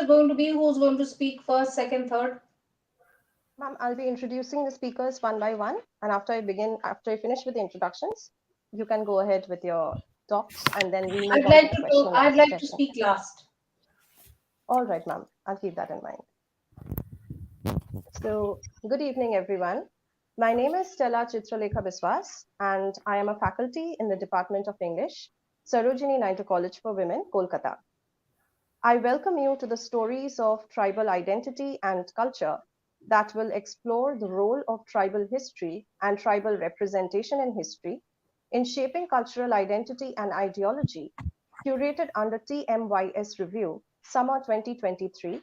Going to be who's going to speak first, second, third? Ma'am, I'll be introducing the speakers one by one, and after I finish with the introductions, you can go ahead with your talks, and then we'll move I'd on to like the to question talk. and I'd answer like to session. speak last. All right, ma'am, I'll keep that in mind. So, good evening, everyone. My name is Stella Chitralekha Biswas, and I am a faculty in the Department of English, Sarojini Naidu College for Women, Kolkata. I welcome you to the stories of tribal identity and culture that will explore the role of tribal history and tribal representation in history in shaping cultural identity and ideology, curated under TMYS Review, Summer 2023,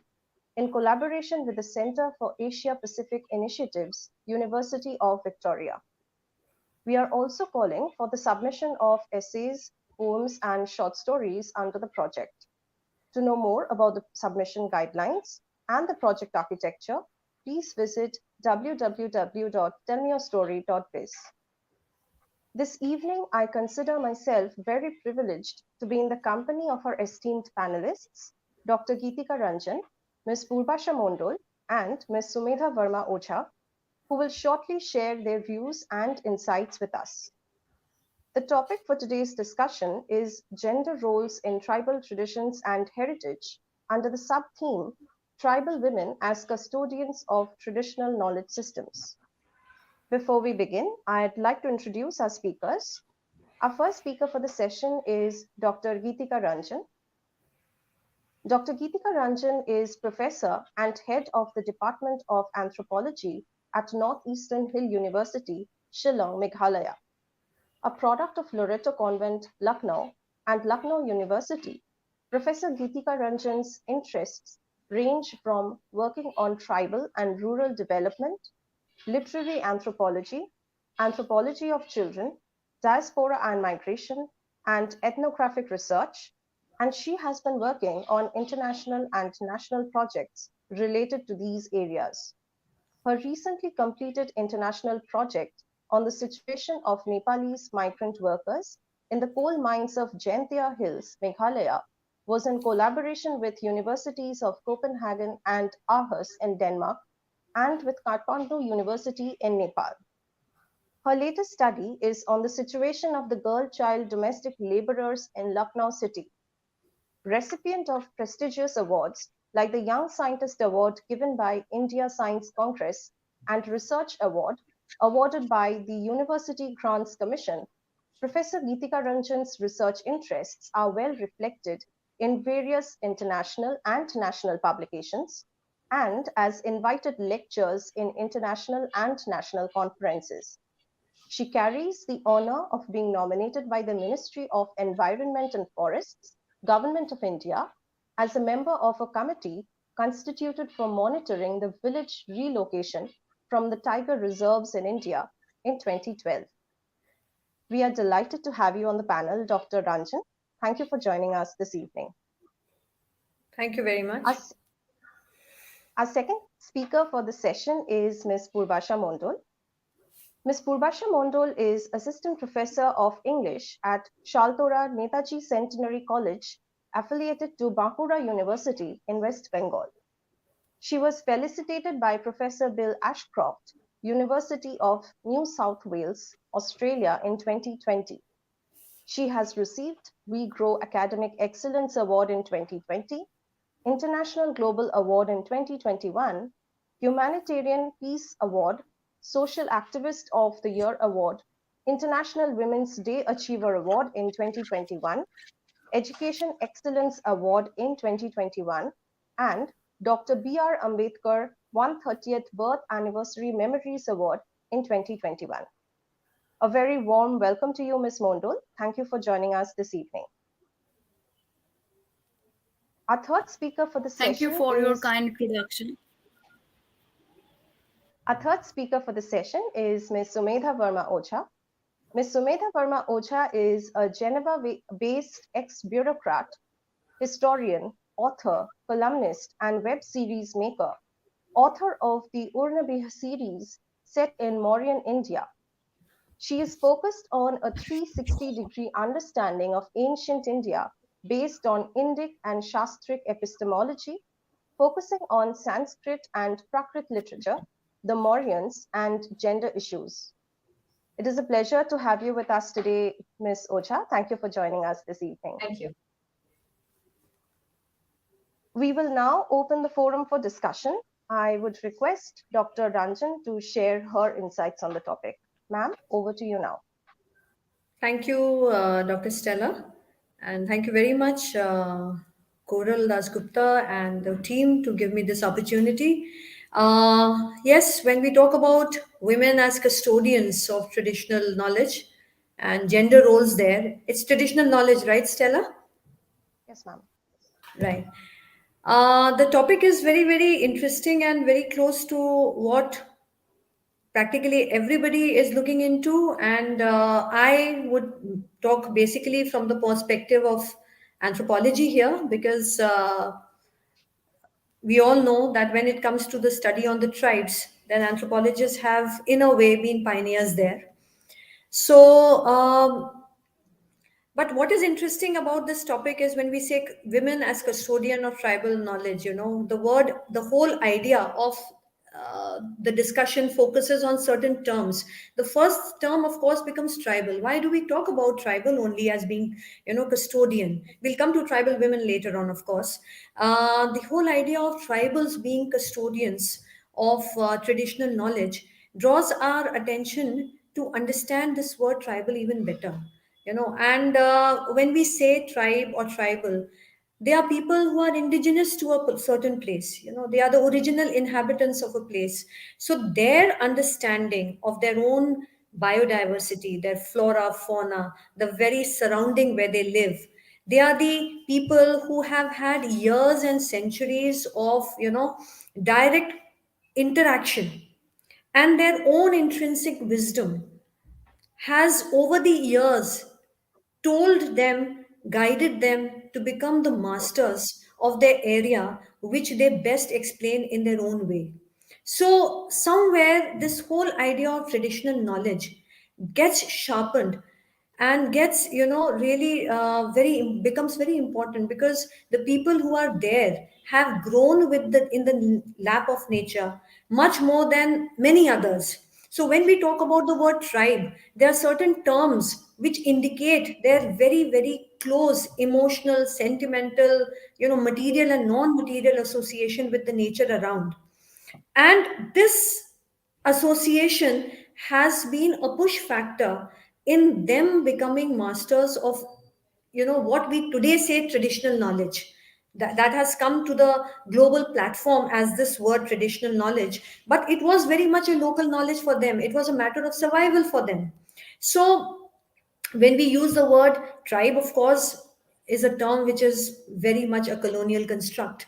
in collaboration with the Center for Asia Pacific Initiatives, University of Victoria. We are also calling for the submission of essays, poems, and short stories under the project. To know more about the submission guidelines and the project architecture, please visit www.tellmeyourstory.biz. This evening, I consider myself very privileged to be in the company of our esteemed panelists, Dr. Geetika Ranjan, Ms. Purbasha Mondal, and Ms. Sumedha Verma Ojha, who will shortly share their views and insights with us. The topic for today's discussion is gender roles in tribal traditions and heritage under the sub-theme Tribal Women as Custodians of Traditional Knowledge Systems. Before we begin, I'd like to introduce our speakers. Our first speaker for the session is Dr. Geetika Ranjan. Dr. Geetika Ranjan is professor and head of the Department of Anthropology at Northeastern Hill University, Shillong, Meghalaya. A product of Loreto Convent, Lucknow, and Lucknow University, Professor Geetika Ranjan's interests range from working on tribal and rural development, literary anthropology, anthropology of children, diaspora and migration, and ethnographic research, and she has been working on international and national projects related to these areas. Her recently completed international project on the situation of Nepalese migrant workers in the coal mines of Jaintia Hills, Meghalaya, was in collaboration with universities of Copenhagen and Aarhus in Denmark and with Kathmandu University in Nepal. Her latest study is on the situation of the girl-child domestic laborers in Lucknow city. Recipient of prestigious awards like the Young Scientist Award given by India Science Congress and Research Award awarded by the University Grants Commission, Professor Geetika Ranjan's research interests are well reflected in various international and national publications and as invited lectures in international and national conferences. She carries the honor of being nominated by the Ministry of Environment and Forests, Government of India, as a member of a committee constituted for monitoring the village relocation from the tiger reserves in India in 2012. We are delighted to have you on the panel, Dr. Ranjan. Thank you for joining us this evening. Thank you very much. Our second speaker for the session is Ms. Purbasha Mondal. Ms. Purbasha Mondal is Assistant Professor of English at Shaltora Netaji Centenary College, affiliated to Bankura University in West Bengal. She was felicitated by Professor Bill Ashcroft, University of New South Wales, Australia in 2020. She has received We Grow Academic Excellence Award in 2020, International Global Award in 2021, Humanitarian Peace Award, Social Activist of the Year Award, International Women's Day Achiever Award in 2021, Education Excellence Award in 2021, and Dr. B.R. Ambedkar 130th Birth Anniversary Memories Award in 2021. A very warm welcome to you, Ms. Mondal. Thank you for joining us this evening. Our third speaker for the session Thank you for your kind introduction. Our third speaker for the session is Ms. Sumedha Verma Ojha. Ms. Sumedha Verma Ojha is a Geneva-based ex-bureaucrat, historian, author, columnist, and web series maker, author of the Urnabih series set in Mauryan, India. She is focused on a 360-degree understanding of ancient India based on Indic and Shastric epistemology focusing on Sanskrit and Prakrit literature, the Mauryans, and gender issues. It is a pleasure to have you with us today, Ms. Ojha. Thank you for joining us this evening. Thank you. We will now open the forum for discussion. I would request Dr. Ranjan to share her insights on the topic. Ma'am, over to you now. Thank you, Dr. Stella. And thank you very much, Koral Dasgupta and the team to give me this opportunity. Yes, when we talk about women as custodians of traditional knowledge and gender roles there, it's traditional knowledge, right, Stella? Yes, ma'am. Right. The topic is very, very interesting and very close to what practically everybody is looking into. And I would talk basically from the perspective of anthropology here because we all know that when it comes to the study on the tribes, then anthropologists have, in a way, been pioneers there. So, but what is interesting about this topic is when we say women as custodian of tribal knowledge, the whole idea of the discussion focuses on certain terms. The first term, of course, becomes tribal. Why do we talk about tribal only as being, custodian? We'll come to tribal women later on, of course. The whole idea of tribals being custodians of traditional knowledge draws our attention to understand this word tribal even better. And when we say tribe or tribal, they are people who are indigenous to a certain place. They are the original inhabitants of a place. So their understanding of their own biodiversity, their flora, fauna, the very surrounding where they live, they are the people who have had years and centuries of direct interaction, and their own intrinsic wisdom has over the years told them, guided them to become the masters of their area, which they best explain in their own way. So, somewhere, this whole idea of traditional knowledge gets sharpened and gets, really very becomes very important because the people who are there have grown with the in the lap of nature much more than many others. So when we talk about the word tribe, there are certain terms which indicate their very, very close emotional, sentimental, material and non-material association with the nature around. And this association has been a push factor in them becoming masters of, what we today say traditional knowledge. That has come to the global platform as this word traditional knowledge, but it was very much a local knowledge for them. It was a matter of survival for them. So when we use the word tribe, of course, is a term which is very much a colonial construct.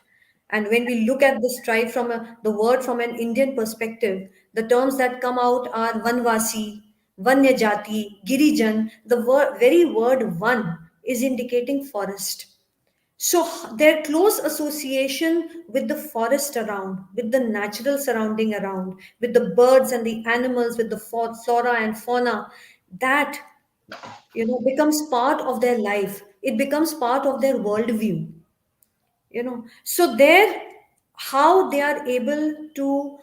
And when we look at this tribe from the word from an Indian perspective, the terms that come out are Vanvasi, Vanyajati, Girijan. The very word Van is indicating forest. So their close association with the forest around, with the natural surrounding around, with the birds and the animals, with the flora and fauna, that becomes part of their life. It becomes part of their worldview. So there, how they are able to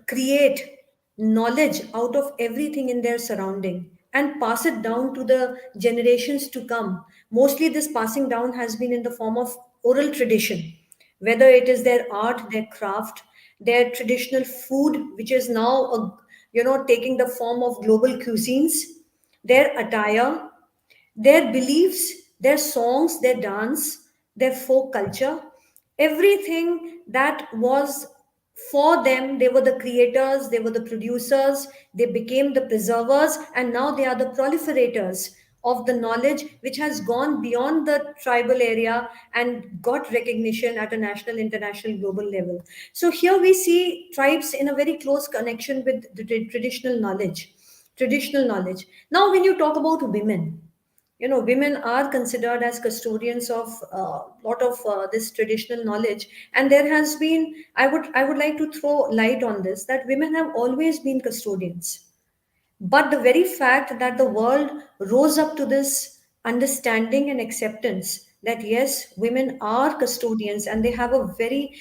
create knowledge out of everything in their surrounding and pass it down to the generations to come. Mostly this passing down has been in the form of oral tradition, whether it is their art, their craft, their traditional food, which is now taking the form of global cuisines, their attire, their beliefs, their songs, their dance, their folk culture, everything that was for them. They were the creators, they were the producers, they became the preservers, and now they are the proliferators of the knowledge which has gone beyond the tribal area and got recognition at a national, international, global level. So here we see tribes in a very close connection with the traditional knowledge. Traditional knowledge. Now, when you talk about women, women are considered as custodians of a lot of this traditional knowledge, and there has been, I would like to throw light on this, that women have always been custodians. But the very fact that the world rose up to this understanding and acceptance that yes, women are custodians and they have a very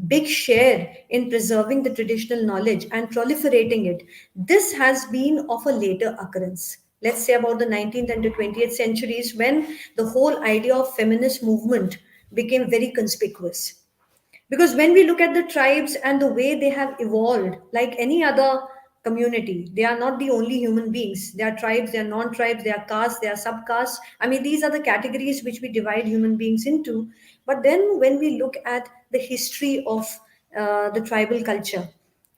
big share in preserving the traditional knowledge and proliferating it. This has been of a later occurrence. Let's say about the 19th and the 20th centuries, when the whole idea of feminist movement became very conspicuous. Because when we look at the tribes and the way they have evolved, like any other community, they are not the only human beings. They are tribes, they are non tribes, they are castes, they are subcastes. I mean, these are the categories which we divide human beings into. But then when we look at the history of the tribal culture,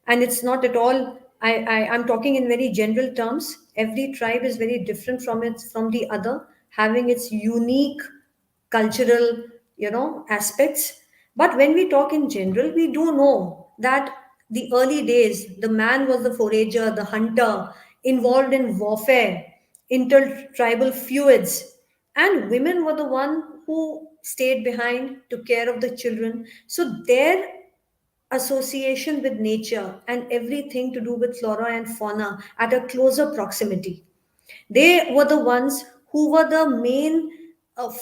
and it's not at all, I'm talking in very general terms. Every tribe is very different from the other, having its unique cultural, aspects. But when we talk in general, we do know that the early days, the man was the forager, the hunter, involved in warfare, intertribal feuds, and women were the one who stayed behind, took care of the children. So their association with nature and everything to do with flora and fauna at a closer proximity, they were the ones who were the main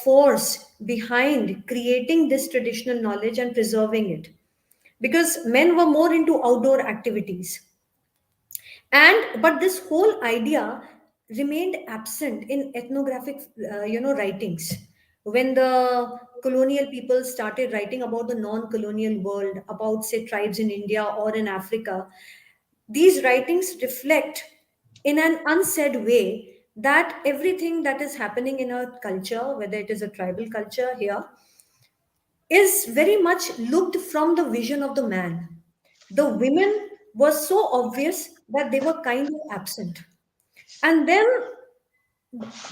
force behind creating this traditional knowledge and preserving it. Because men were more into outdoor activities. And but this whole idea remained absent in ethnographic, writings. When the colonial people started writing about the non-colonial world, about say tribes in India or in Africa, these writings reflect in an unsaid way that everything that is happening in our culture, whether it is a tribal culture here, is very much looked from the vision of the man. The women were so obvious that they were kind of absent. And then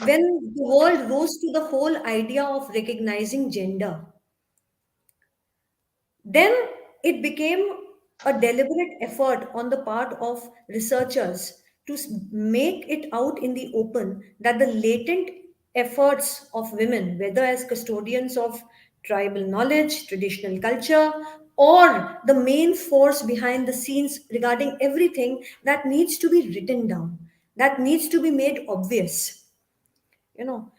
when the world rose to the whole idea of recognizing gender, then it became a deliberate effort on the part of researchers to make it out in the open that the latent efforts of women, whether as custodians of tribal knowledge, traditional culture, or the main force behind the scenes regarding everything that needs to be written down, that needs to be made obvious. You know,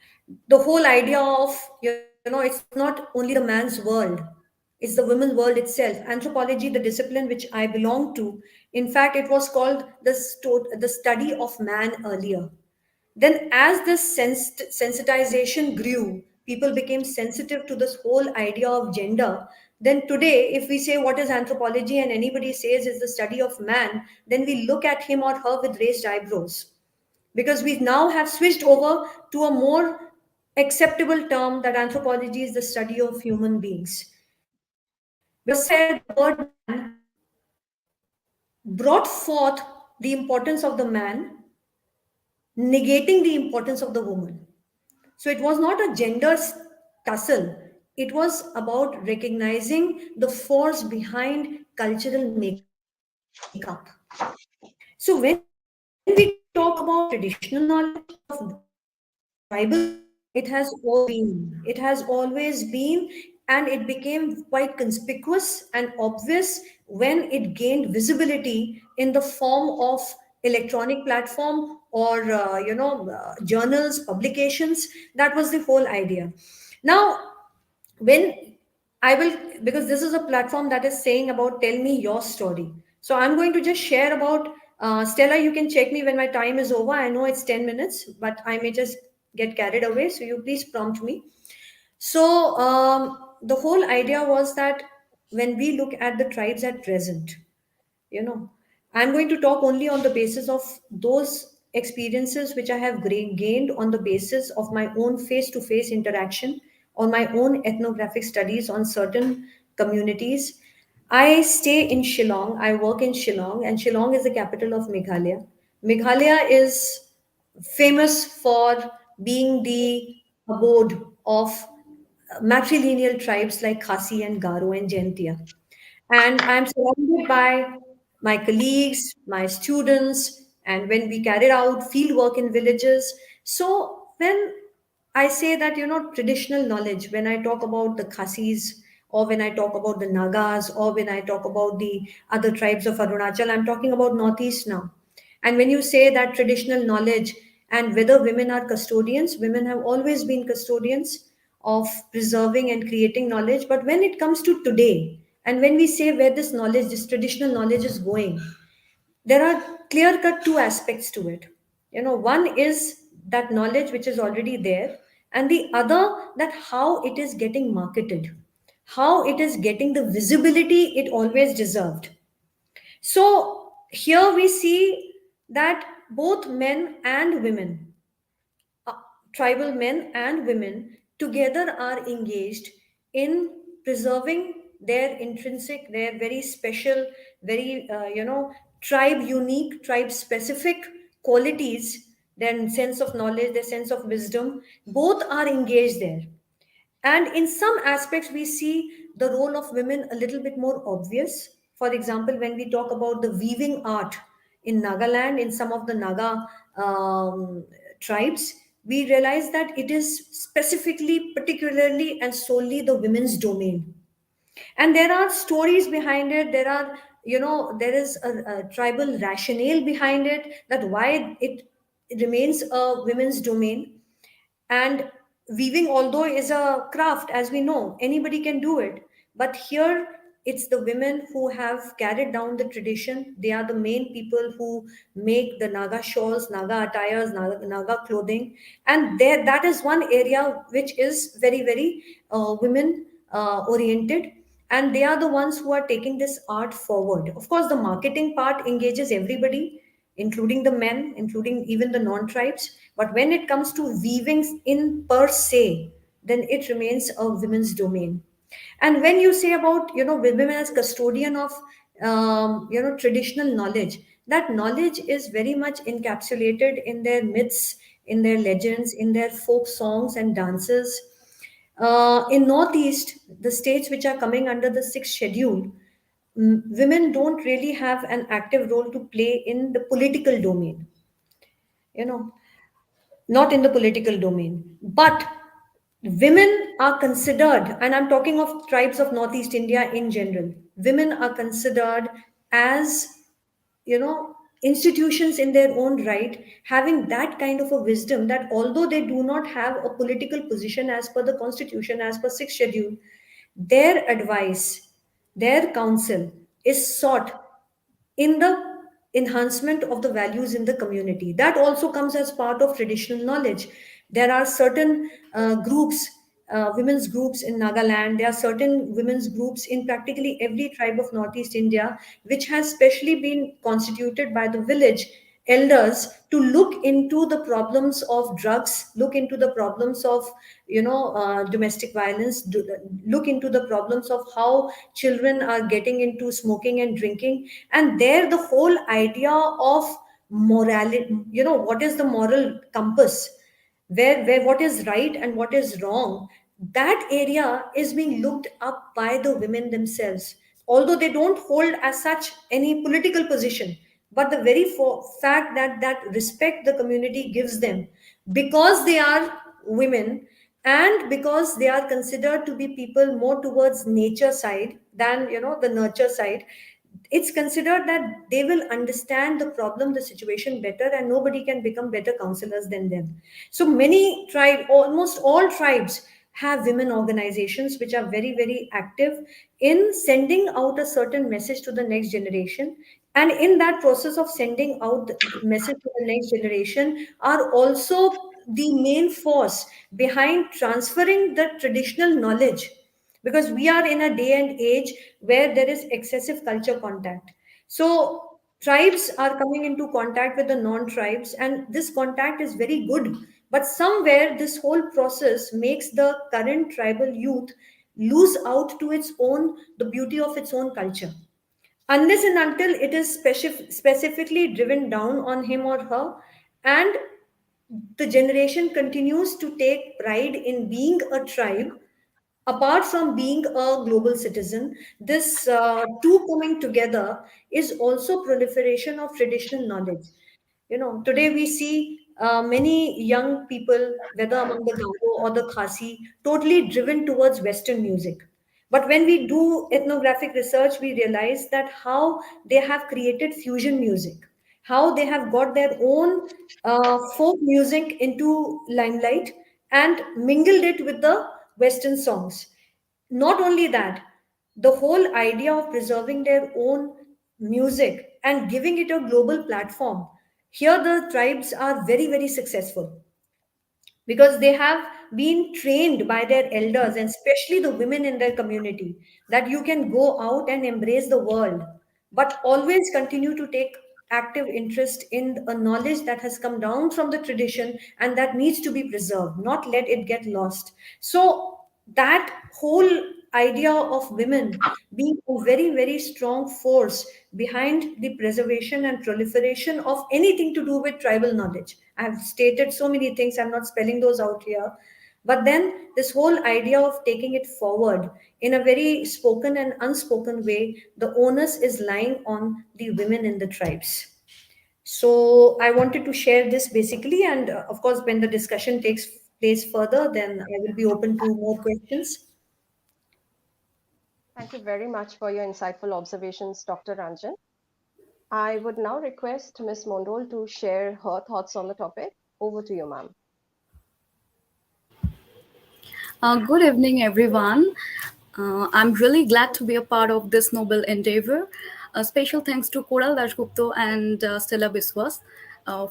the whole idea of, it's not only the man's world, it's the women's world itself. Anthropology, the discipline which I belong to, in fact, it was called the study of man earlier. Then, as this sensitization grew, people became sensitive to this whole idea of gender. Then, today, if we say what is anthropology and anybody says is the study of man, then we look at him or her with raised eyebrows, because we now have switched over to a more acceptable term that anthropology is the study of human beings. Because said the word man brought forth the importance of the man, negating the importance of the woman. So it was not a gender tussle, it was about recognizing the force behind cultural makeup. So when we talk about traditional knowledge of tribal knowledge, it has always been, and it became quite conspicuous and obvious when it gained visibility in the form of electronic platform or journals, publications. That was the whole idea. Now, when I will, because this is a platform that is saying about tell me your story. So I'm going to just share about Stella. You can check me when my time is over. I know it's 10 minutes, but I may just get carried away. So you please prompt me. So the whole idea was that when we look at the tribes at present, you know, I'm going to talk only on the basis of those experiences which I have gained on the basis of my own face to face interaction, on my own ethnographic studies on certain communities. I stay in Shillong, I work in Shillong, and Shillong is the capital of Meghalaya. Meghalaya is famous for being the abode of matrilineal tribes like Khasi and Garo and Jaintia. And I'm surrounded by my colleagues, my students, and when we carried out field work in villages. So when I say that, traditional knowledge, when I talk about the Khasis, or when I talk about the Nagas, or when I talk about the other tribes of Arunachal, I'm talking about Northeast now. And when you say that traditional knowledge and whether women are custodians, women have always been custodians of preserving and creating knowledge. But when it comes to today, and when we say where this knowledge, this traditional knowledge is going, there are clear cut two aspects to it. One is that knowledge which is already there, and the other, that how it is getting marketed, how it is getting the visibility it always deserved. So here we see that both men and women, uh, tribal men and women together are engaged in preserving their intrinsic, their very special, very, tribe unique, tribe specific qualities, their sense of knowledge, their sense of wisdom, both are engaged there. And in some aspects, we see the role of women a little bit more obvious. For example, when we talk about the weaving art in Nagaland, in some of the Naga tribes, we realize that it is specifically, particularly, and solely the women's domain. And there are stories behind it. There is a tribal rationale behind it, that why it remains a women's domain. And weaving, although is a craft, as we know, anybody can do it. But here, it's the women who have carried down the tradition. They are the main people who make the Naga shawls, Naga attires, Naga clothing. And there, that is one area which is very, very women oriented. And they are the ones who are taking this art forward. Of course, the marketing part engages everybody, including the men, including even the non-tribes. But when it comes to weaving in per se, then it remains a women's domain. And when you say about, women as custodian of, traditional knowledge, that knowledge is very much encapsulated in their myths, in their legends, in their folk songs and dances. In Northeast, the states which are coming under the sixth schedule, women don't really have an active role to play in the political domain, you know, not in the political domain. But women are considered, and I'm talking of tribes of Northeast India in general, women are considered as, institutions in their own right, having that kind of a wisdom, that although they do not have a political position as per the constitution, as per sixth schedule, their advice, their counsel is sought in the enhancement of the values in the community. That also comes as part of traditional knowledge. There are certain groups, women's groups in Nagaland. There are certain women's groups in practically every tribe of Northeast India, which has specially been constituted by the village elders to look into the problems of drugs, look into the problems of, domestic violence, look into the problems of how children are getting into smoking and drinking. And there, the whole idea of morality, what is the moral compass, where what is right and what is wrong, that area is being looked up by the women themselves, although they don't hold as such any political position. But the very fact that respect the community gives them, because they are women, and because they are considered to be people more towards nature side than, the nurture side, it's considered that they will understand the problem, the situation better, and nobody can become better counselors than them. So many tribe, almost all tribes have women organizations which are very, very active in sending out a certain message to the next generation. And in that process of sending out the message to the next generation, are also the main force behind transferring the traditional knowledge, because we are in a day and age where there is excessive culture contact. So tribes are coming into contact with the non-tribes, and this contact is very good. But somewhere this whole process makes the current tribal youth lose out to its own, the beauty of its own culture, unless and until it is specifically driven down on him or her. And the generation continues to take pride in being a tribe apart from being a global citizen. This two coming together is also proliferation of traditional knowledge. Today we see many young people, whether among the Garo or the Khasi, totally driven towards Western music. But when we do ethnographic research, we realize that how they have created fusion music, how they have got their own folk music into limelight and mingled it with the Western songs. Not only that, the whole idea of preserving their own music and giving it a global platform. Here, the tribes are very, very successful because they have been trained by their elders and especially the women in their community that you can go out and embrace the world, but always continue to take active interest in a knowledge that has come down from the tradition and that needs to be preserved, not let it get lost. So that whole idea of women being a very, very strong force behind the preservation and proliferation of anything to do with tribal knowledge. I've stated so many things, I'm not spelling those out here. But then, this whole idea of taking it forward in a very spoken and unspoken way, the onus is lying on the women in the tribes. So, I wanted to share this basically, and of course, when the discussion takes place further, then I will be open to more questions. Thank you very much for your insightful observations, Dr. Ranjan. I would now request Ms. Mondal to share her thoughts on the topic. Over to you, ma'am. Good evening, everyone. I'm really glad to be a part of this noble endeavor. A special thanks to Koral Dashgupta and Stella Biswas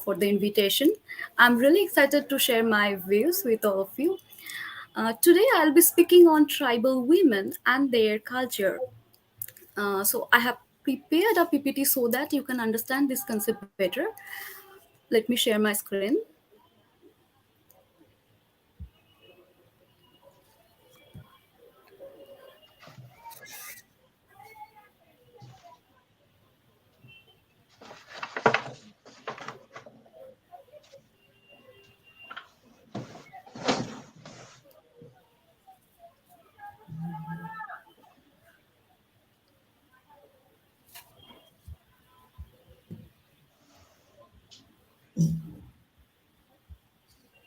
for the invitation. I'm really excited to share my views with all of you. Today, I'll be speaking on tribal women and their culture. So, I have prepared a PPT so that you can understand this concept better. Let me share my screen.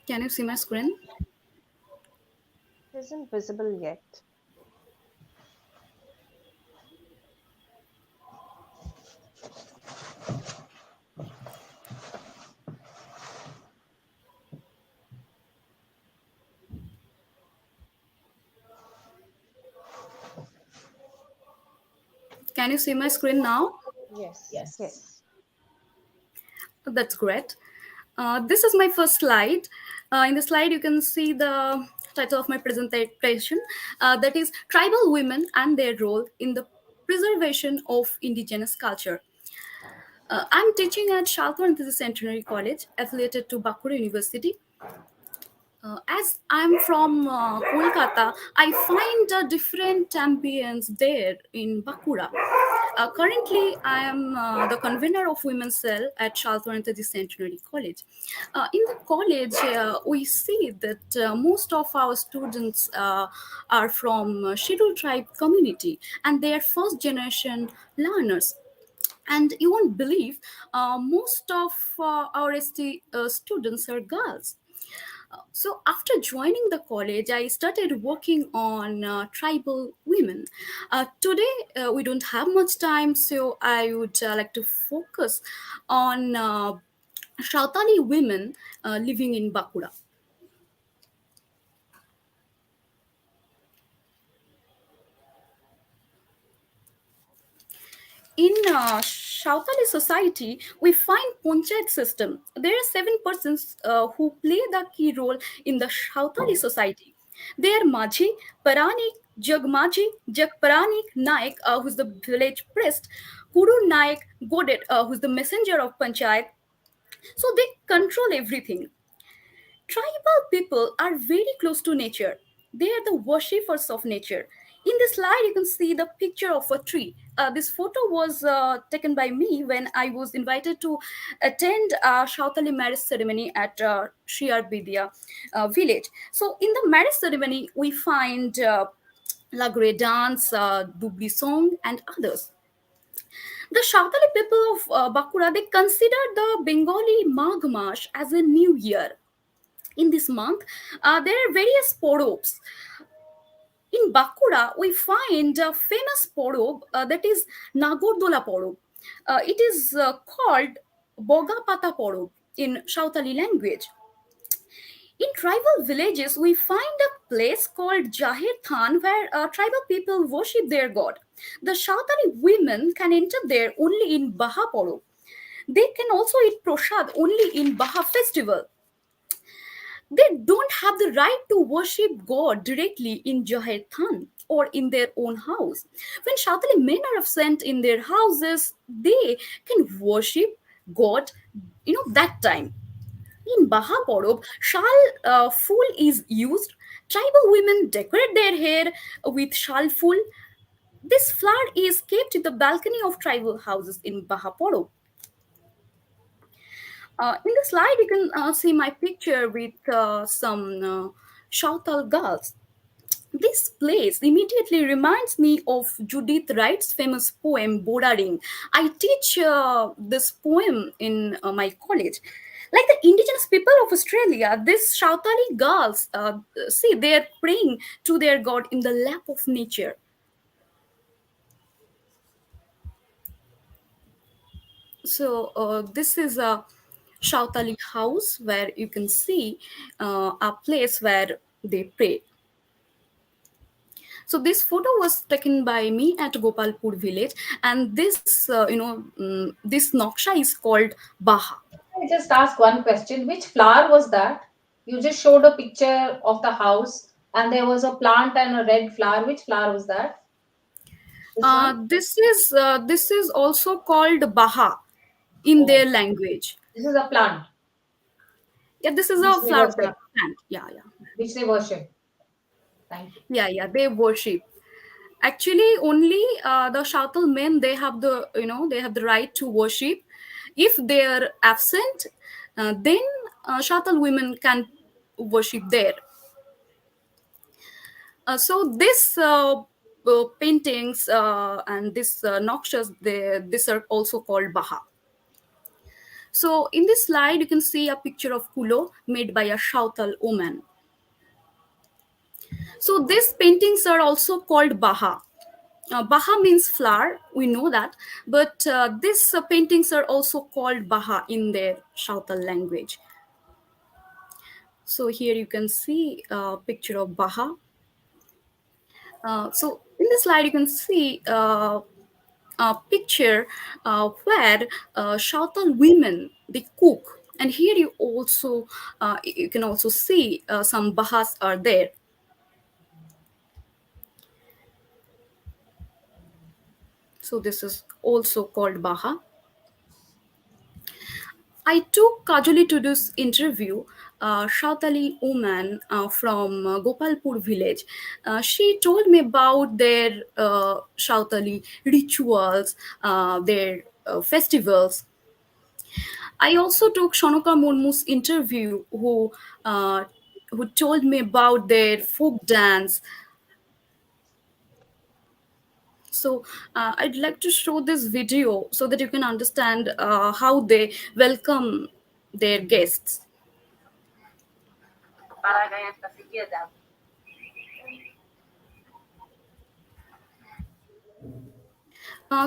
Can you see my screen? It isn't visible yet. Can you see my screen now? Yes, Yes. yes. That's great. This is my first slide. In the slide, you can see the title of my presentation, that is Tribal Women and Their Role in the Preservation of Indigenous Culture. I'm teaching at Shaltwan Centenary College, affiliated to Bankura University. As I'm from Kolkata, I find a different ambience there in Bakura. Currently, I am the convener of Women's Cell at Shaltwan Centenary College. In the college, we see that most of our students are from scheduled tribe community and they are first generation learners. And you won't believe, most of our students are girls. So after joining the college, I started working on tribal women. Today, we don't have much time, so I would like to focus on Shautali women living in Bakura. In Shautali society, we find panchayat system. There are 7 persons who play the key role in the Shautali society. They are Maji, Paranik, Jagmaji, Jagparanik Naik, who's the village priest, Kuru Naik Godet, who's the messenger of panchayat. So they control everything. Tribal people are very close to nature. They are the worshippers of nature. In this slide, you can see the picture of a tree. This photo was taken by me when I was invited to attend a Shautali marriage ceremony at Shriyar Bidya village. So, in the marriage ceremony, we find Lagre dance, Dubli song, and others. The Shautali people of Bakura, they consider the Bengali Magh Mash as a new year. In this month, there are various porobs. In Bakura, we find a famous porob that is Nagordola porob. It is called Bogapata porob in Shautali language. In tribal villages, we find a place called Jahir Than where tribal people worship their god. The Sautali women can enter there only in Baha Poro. They can also eat prasad only in Baha festival. They don't have the right to worship God directly in Jahir Than or in their own house. When Sautali men are absent in their houses, they can worship God, that time. In Baha Porob, shal fool is used. Tribal women decorate their hair with shal fool. This flower is kept in the balcony of tribal houses in Baha Porob. In the slide, you can see my picture with some Shautal girls. This place immediately reminds me of Judith Wright's famous poem Bodaring. I teach this poem in my college. Like the indigenous people of Australia, these Shautali girls, see, they're praying to their god in the lap of nature. So this is a Shautali house where you can see a place where they pray. So this photo was taken by me at Gopalpur village, and this, this noksha is called Baha. I just ask one question. Which flower was that? You just showed a picture of the house and there was a plant and a red flower. Which flower was that? This one? This is also called Baha in Oh, their language. this is a plant Yeah, this is which a they flower worship. plant. Yeah, yeah, Which they worship. Thank you. yeah, yeah. They worship. Actually, only the Shautal men, they have the right to worship. If they are absent, then Shautal women can worship there. So this paintings and this nokshas, these are also called Baha. So in this slide, you can see a picture of Kulo made by a Shautal woman. So these paintings are also called Baha. Baha means flower, we know that, but these paintings are also called Baha in their Shautal language. So here you can see a picture of Baha. So in this slide, you can see a picture where Shautal women, they cook. And here you can also see some Bahas are there. So this is also called Baha. I took Kajoli to this interview, Shautali woman from Gopalpur village. She told me about their Shautali rituals, their festivals. I also took Shonoka Murmu's interview, uh, who told me about their folk dance. So I'd like to show this video so that you can understand how they welcome their guests.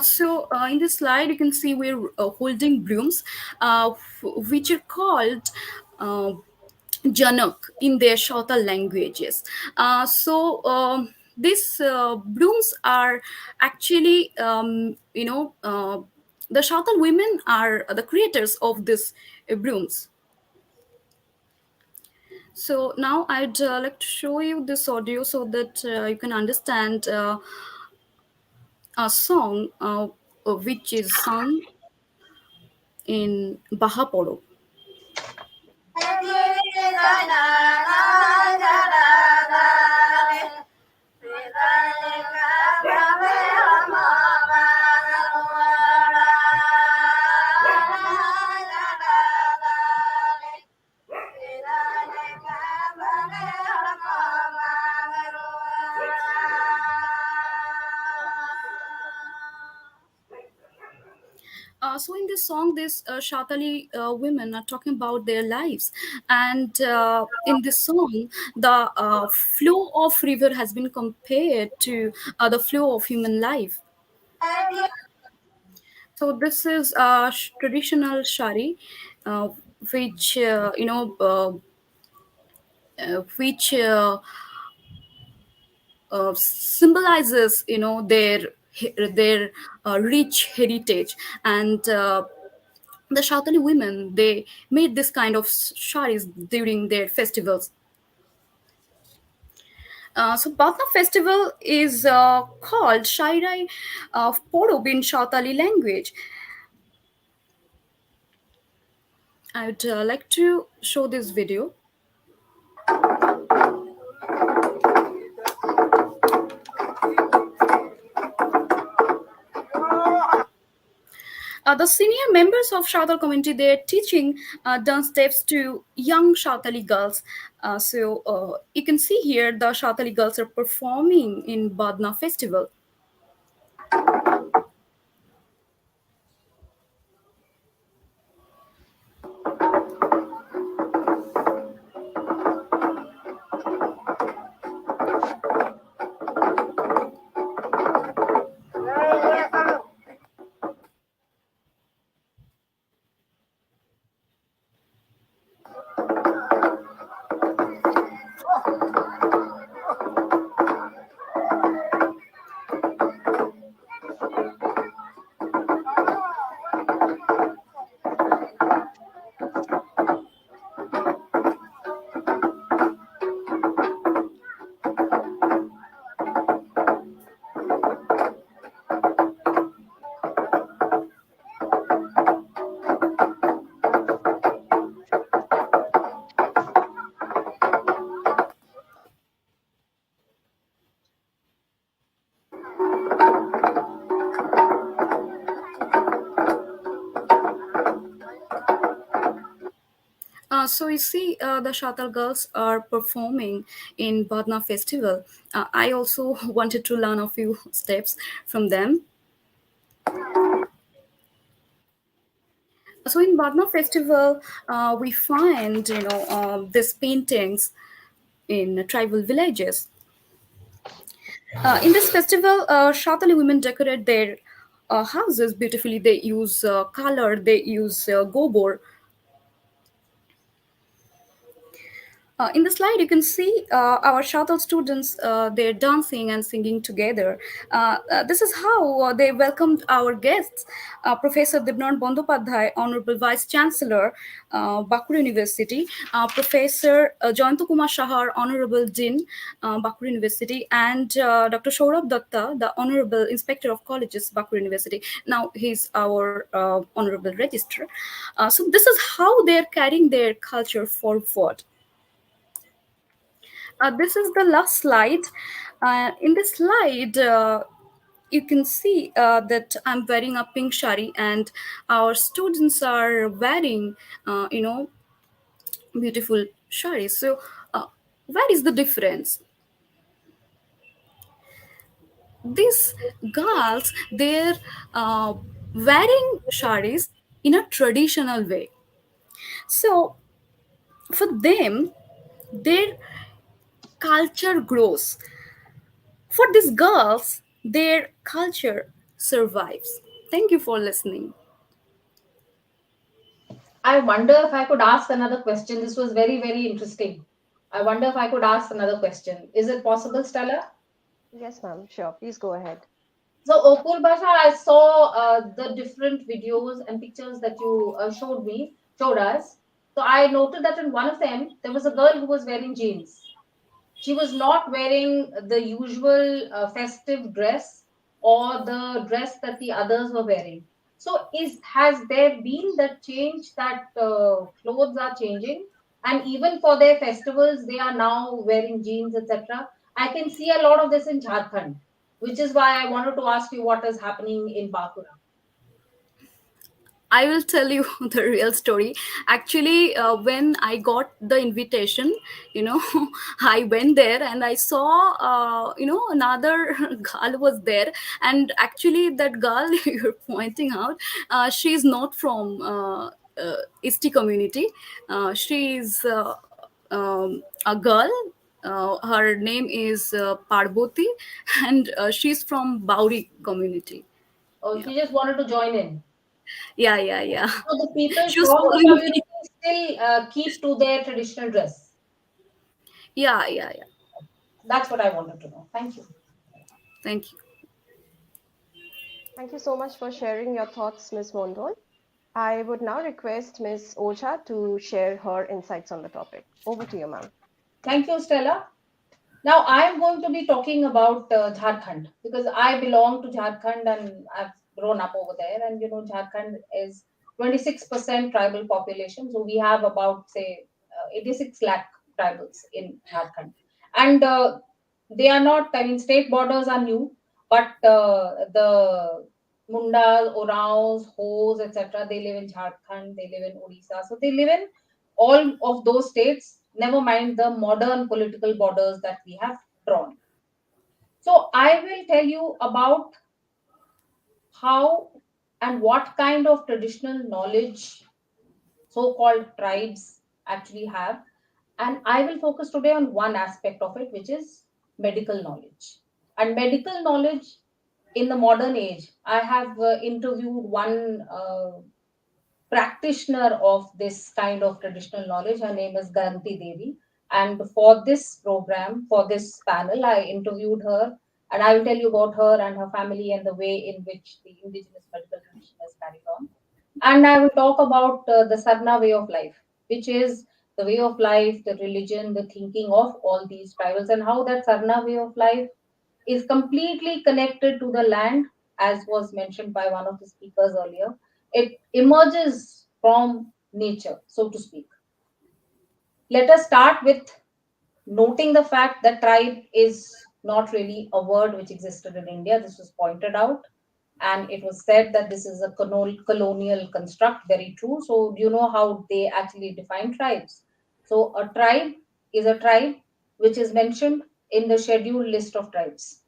So in this slide, you can see we're holding brooms, which are called uh, Janak in their Shautal languages. So these brooms are actually, the Shautal women are the creators of these brooms. So now I'd like to show you this audio so that you can understand a song which is sung in Bahaporo. So in this song, these Shautali women are talking about their lives, and in this song, the flow of river has been compared to the flow of human life. So this is a traditional shari, which which symbolizes, their rich heritage. And the Shautali women, they made this kind of saris during their festivals. So Batna festival is called Shairai of Porob in Shautali language. I would like to show this video. The senior members of Shautali community, they're teaching dance steps to young Shautali girls. So you can see here the Shautali girls are performing in Badna festival. So you see, the Shatal girls are performing in Badna festival. I also wanted to learn a few steps from them. So in Badna festival, we find, these paintings in tribal villages. In this festival, Shatali women decorate their houses beautifully. They use color, they use gobor. In the slide, you can see our shuttle students, they're dancing and singing together. This is how they welcomed our guests. Professor Dibnan Bandopadhyay, Honorable Vice Chancellor, Bakur University, Professor Jayanto Kumar Shahar, Honorable Dean, Bakur University, and Dr. Saurabh Datta, the Honorable Inspector of Colleges, Bakur University. Now he's our Honorable Registrar. So this is how they're carrying their culture forward. This is the last slide. In this slide, you can see that I'm wearing a pink shari, and our students are wearing, beautiful sharis. So, where is the difference? These girls, they're wearing sharis in a traditional way. So, for them, their culture grows. For these girls, their culture survives. Thank you for listening. I wonder if I could ask another question. This was very, very interesting. I wonder if I could ask another question. Is it possible, Stella? Yes, ma'am. Sure. Please go ahead. So, Purbasha, I saw the different videos and pictures that you showed us. So, I noted that in one of them, there was a girl who was wearing jeans. She was not wearing the usual festive dress or the dress that the others were wearing. So, has there been that change that clothes are changing, and even for their festivals, they are now wearing jeans, etc. I can see a lot of this in Jharkhand, which is why I wanted to ask you what is happening in Bakura. I will tell you the real story. Actually, when I got the invitation, you know, I went there and I saw, another girl was there. And actually, that girl you're pointing out, she is not from Isti community. She is a girl. Her name is Parboti, and she's from Bauri community. Or Yeah, she just wanted to join in. yeah, yeah, yeah. So the people She was from the following me. community still keep to their traditional dress. Yeah, yeah, yeah. That's what I wanted to know. Thank you. Thank you. Thank you so much for sharing your thoughts, Ms. Mondal. I would now request Ms. Ojha to share her insights on the topic. Over to you, ma'am. Thank you, Stella. Now I am going to be talking about Jharkhand because I belong to Jharkhand and I've grown up over there. And you know, Jharkhand is 26% tribal population. So we have about, say, 86 lakh tribals in Jharkhand. And they are not, I mean, state borders are new, but the Mundas, Oraons, Hos, etc., they live in Jharkhand, they live in Odisha. So they live in all of those states, never mind the modern political borders that we have drawn. So I will tell you about how and what kind of traditional knowledge so called tribes actually have. And I will focus today on one aspect of it, which is medical knowledge. And medical knowledge in the modern age, I have interviewed one practitioner of this kind of traditional knowledge. Her name is Garanti Devi. And for this program, for this panel, I interviewed her and I will tell you about her and her family and the way in which the indigenous medical tradition is carried on. And I will talk about the Sarna way of life, which is the way of life, the religion, the thinking of all these tribals, and how that Sarna way of life is completely connected to the land, as was mentioned by one of the speakers earlier. It emerges from nature, so to speak. Let us start with noting the fact that tribe is not really a word which existed in India. This was pointed out, and it was said that this is a colonial construct. Very true. So, do you know how they actually define tribes? So, a tribe is a tribe which is mentioned in the scheduled list of tribes.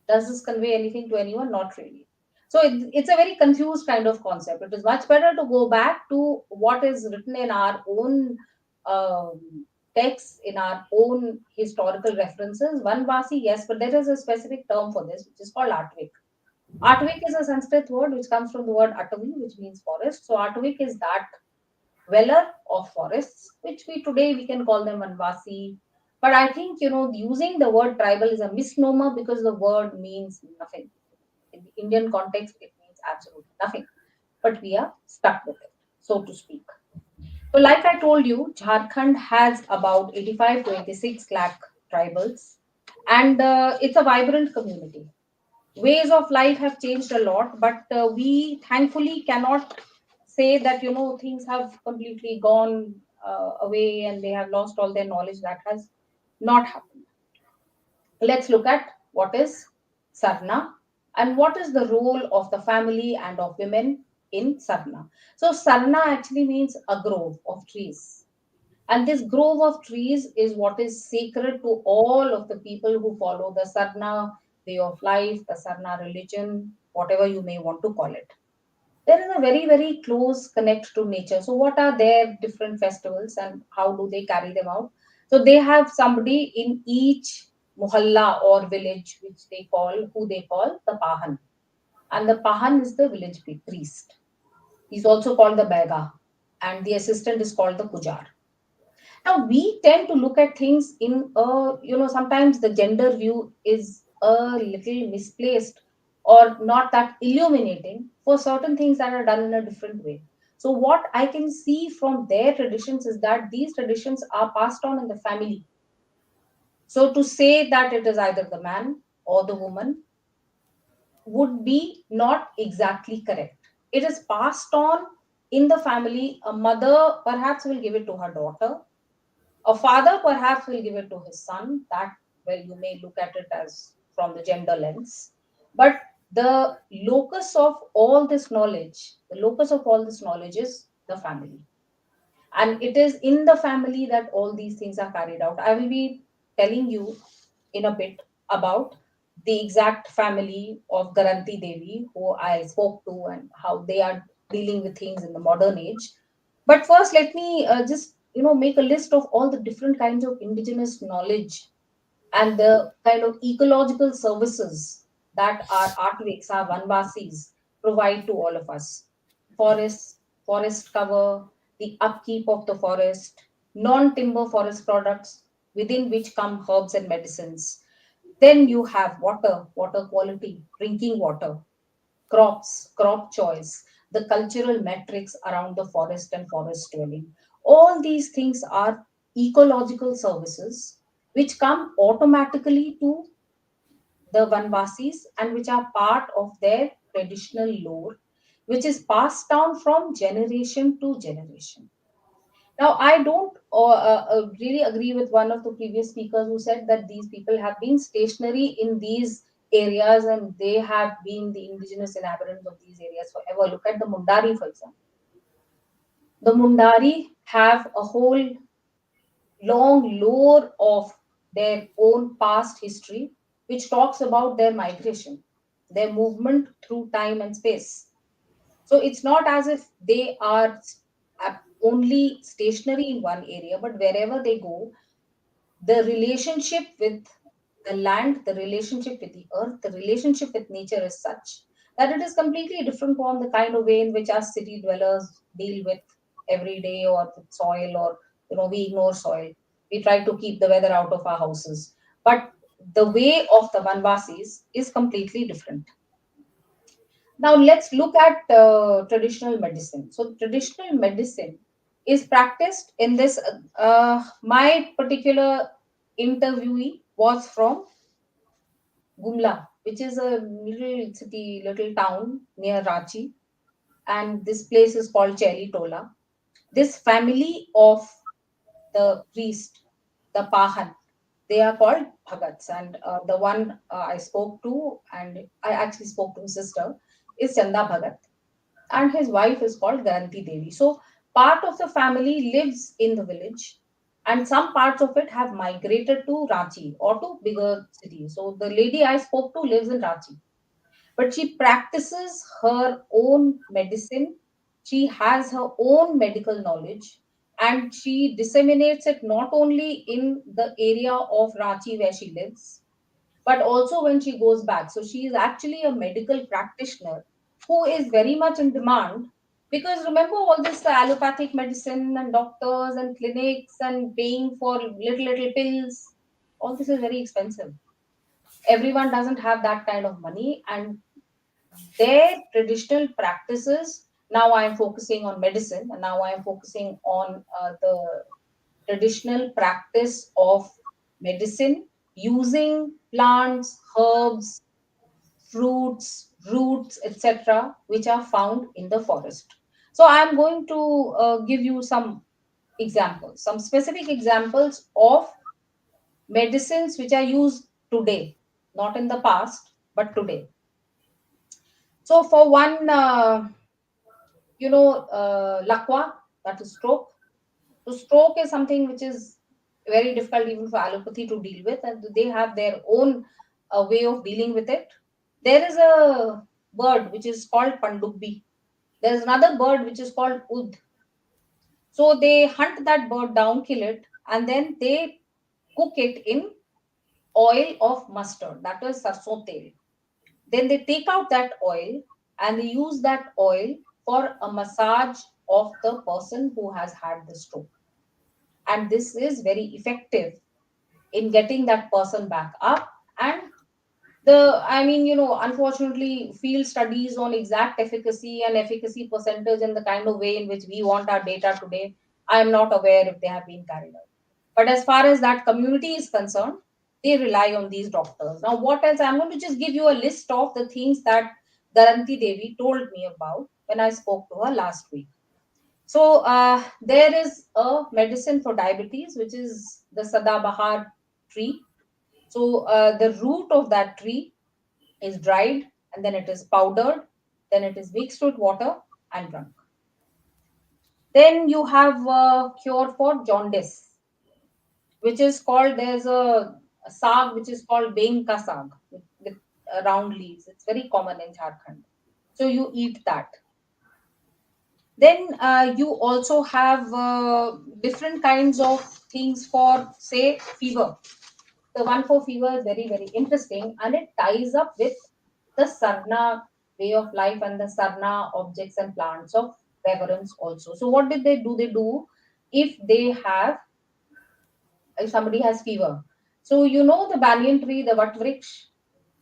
Does this convey anything to anyone? Not really. So it's a very confused kind of concept. It is much better to go back to what is written in our own texts, in our own historical references. Vanvasi, yes, but there is a specific term for this, which is called Atvik. Atvik is a Sanskrit word which comes from the word Atavi, which means forest. So Atvik is that dweller of forests, which we today we can call them Vanvasi. But I think using the word tribal is a misnomer because the word means nothing. In the Indian context, it means absolutely nothing. But we are stuck with it, so to speak. So, like I told you, Jharkhand has about 85 to 86 lakh tribals, and it's a vibrant community. Ways of life have changed a lot, but we thankfully cannot say that things have completely gone away and they have lost all their knowledge. That has not happened. Let's look at what is Sarna and what is the role of the family and of women in Sarna. So, Sarna actually means a grove of trees. And this grove of trees is what is sacred to all of the people who follow the Sarna way of life, the Sarna religion, whatever you may want to call it. There is a very, very close connect to nature. So, what are their different festivals and how do they carry them out? So, they have somebody in each mohalla or village, which they call, who they call the Pahan. And the Pahan is the village priest. He's also called the Bega, and the assistant is called the Pujar. Now we tend to look at things in a, sometimes the gender view is a little misplaced or not that illuminating for certain things that are done in a different way. So what I can see from their traditions is that these traditions are passed on in the family. So to say that it is either the man or the woman would be not exactly correct. It is passed on in the family. A mother perhaps will give it to her daughter, a father perhaps will give it to his son. That, well, you may look at it as from the gender lens. But the locus of all this knowledge, is the family. And it is in the family that all these things are carried out. I will be telling you in a bit about the exact family of Garanti Devi, who I spoke to, and how they are dealing with things in the modern age. But first, let me just make a list of all the different kinds of indigenous knowledge and the kind of ecological services that our artviks, our Vanvasis provide to all of us. Forests, forest cover, the upkeep of the forest, non-timber forest products, within which come herbs and medicines. Then you have water, water quality, drinking water, crops, crop choice, the cultural metrics around the forest and forest dwelling. All these things are ecological services which come automatically to the Vanvasis and which are part of their traditional lore, which is passed down from generation to generation. Now, I don't really agree with one of the previous speakers who said that these people have been stationary in these areas and they have been the indigenous inhabitants of these areas forever. Look at the Mundari, for example. The Mundari have a whole long lore of their own past history, which talks about their migration, their movement through time and space. So it's not as if they are only stationary in one area, but wherever they go, the relationship with the land, the relationship with the earth, the relationship with nature is such that it is completely different from the kind of way in which us city dwellers deal with every day or with soil, or we ignore soil. We try to keep the weather out of our houses. But the way of the Vanvasis is completely different. Now let's look at traditional medicine. So traditional medicine is practiced in this. My particular interviewee was from Gumla, which is a little city, little town near Ranchi, and this place is called Cheli Tola. This family of the priest, the Pahan, they are called Bhagats, and the one I spoke to, and I actually spoke to his sister, is Chanda Bhagat, and his wife is called Garanti Devi. So part of the family lives in the village, and some parts of it have migrated to Ranchi or to bigger cities. So the lady I spoke to lives in Ranchi, but she practices her own medicine. She has her own medical knowledge, and she disseminates it not only in the area of Ranchi where she lives, but also when she goes back. So she is actually a medical practitioner who is very much in demand, because remember all this allopathic medicine and doctors and clinics and paying for little pills, all this is very expensive. Everyone doesn't have that kind of money, and their traditional practices. Now I am focusing on medicine, and now I am focusing on the traditional practice of medicine using plants, herbs, fruits, roots, etc., which are found in the forest. So I am going to give you some examples, some specific examples of medicines which are used today, not in the past, but today. So for one, lakwa, that is stroke. So stroke is something which is very difficult even for allopathy to deal with, and they have their own way of dealing with it. There is a bird which is called pandubbi. There is another bird which is called ud. So they hunt that bird down, kill it, and then they cook it in oil of mustard, that is sarson tel. Then they take out that oil and they use that oil for a massage of the person who has had the stroke. And this is very effective in getting that person back up. And unfortunately, field studies on exact efficacy and efficacy percentage and the kind of way in which we want our data today, I am not aware if they have been carried out. But as far as that community is concerned, they rely on these doctors. Now, what else? I'm going to just give you a list of the things that Garanti Devi told me about when I spoke to her last week. So, there is a medicine for diabetes, which is the Sadabahar tree. So, the root of that tree is dried, and then it is powdered, then it is mixed with water and drunk. Then you have a cure for jaundice, which is called, there's a saag which is called Benka saag with round leaves. It's very common in Jharkhand. So you eat that. Then you also have different kinds of things for, say, fever. The one for fever is very, very interesting, and it ties up with the Sarna way of life and the Sarna objects and plants of reverence also. So what did they do? They do, if they have if somebody has fever. So you know the banyan tree, the vatvriksh,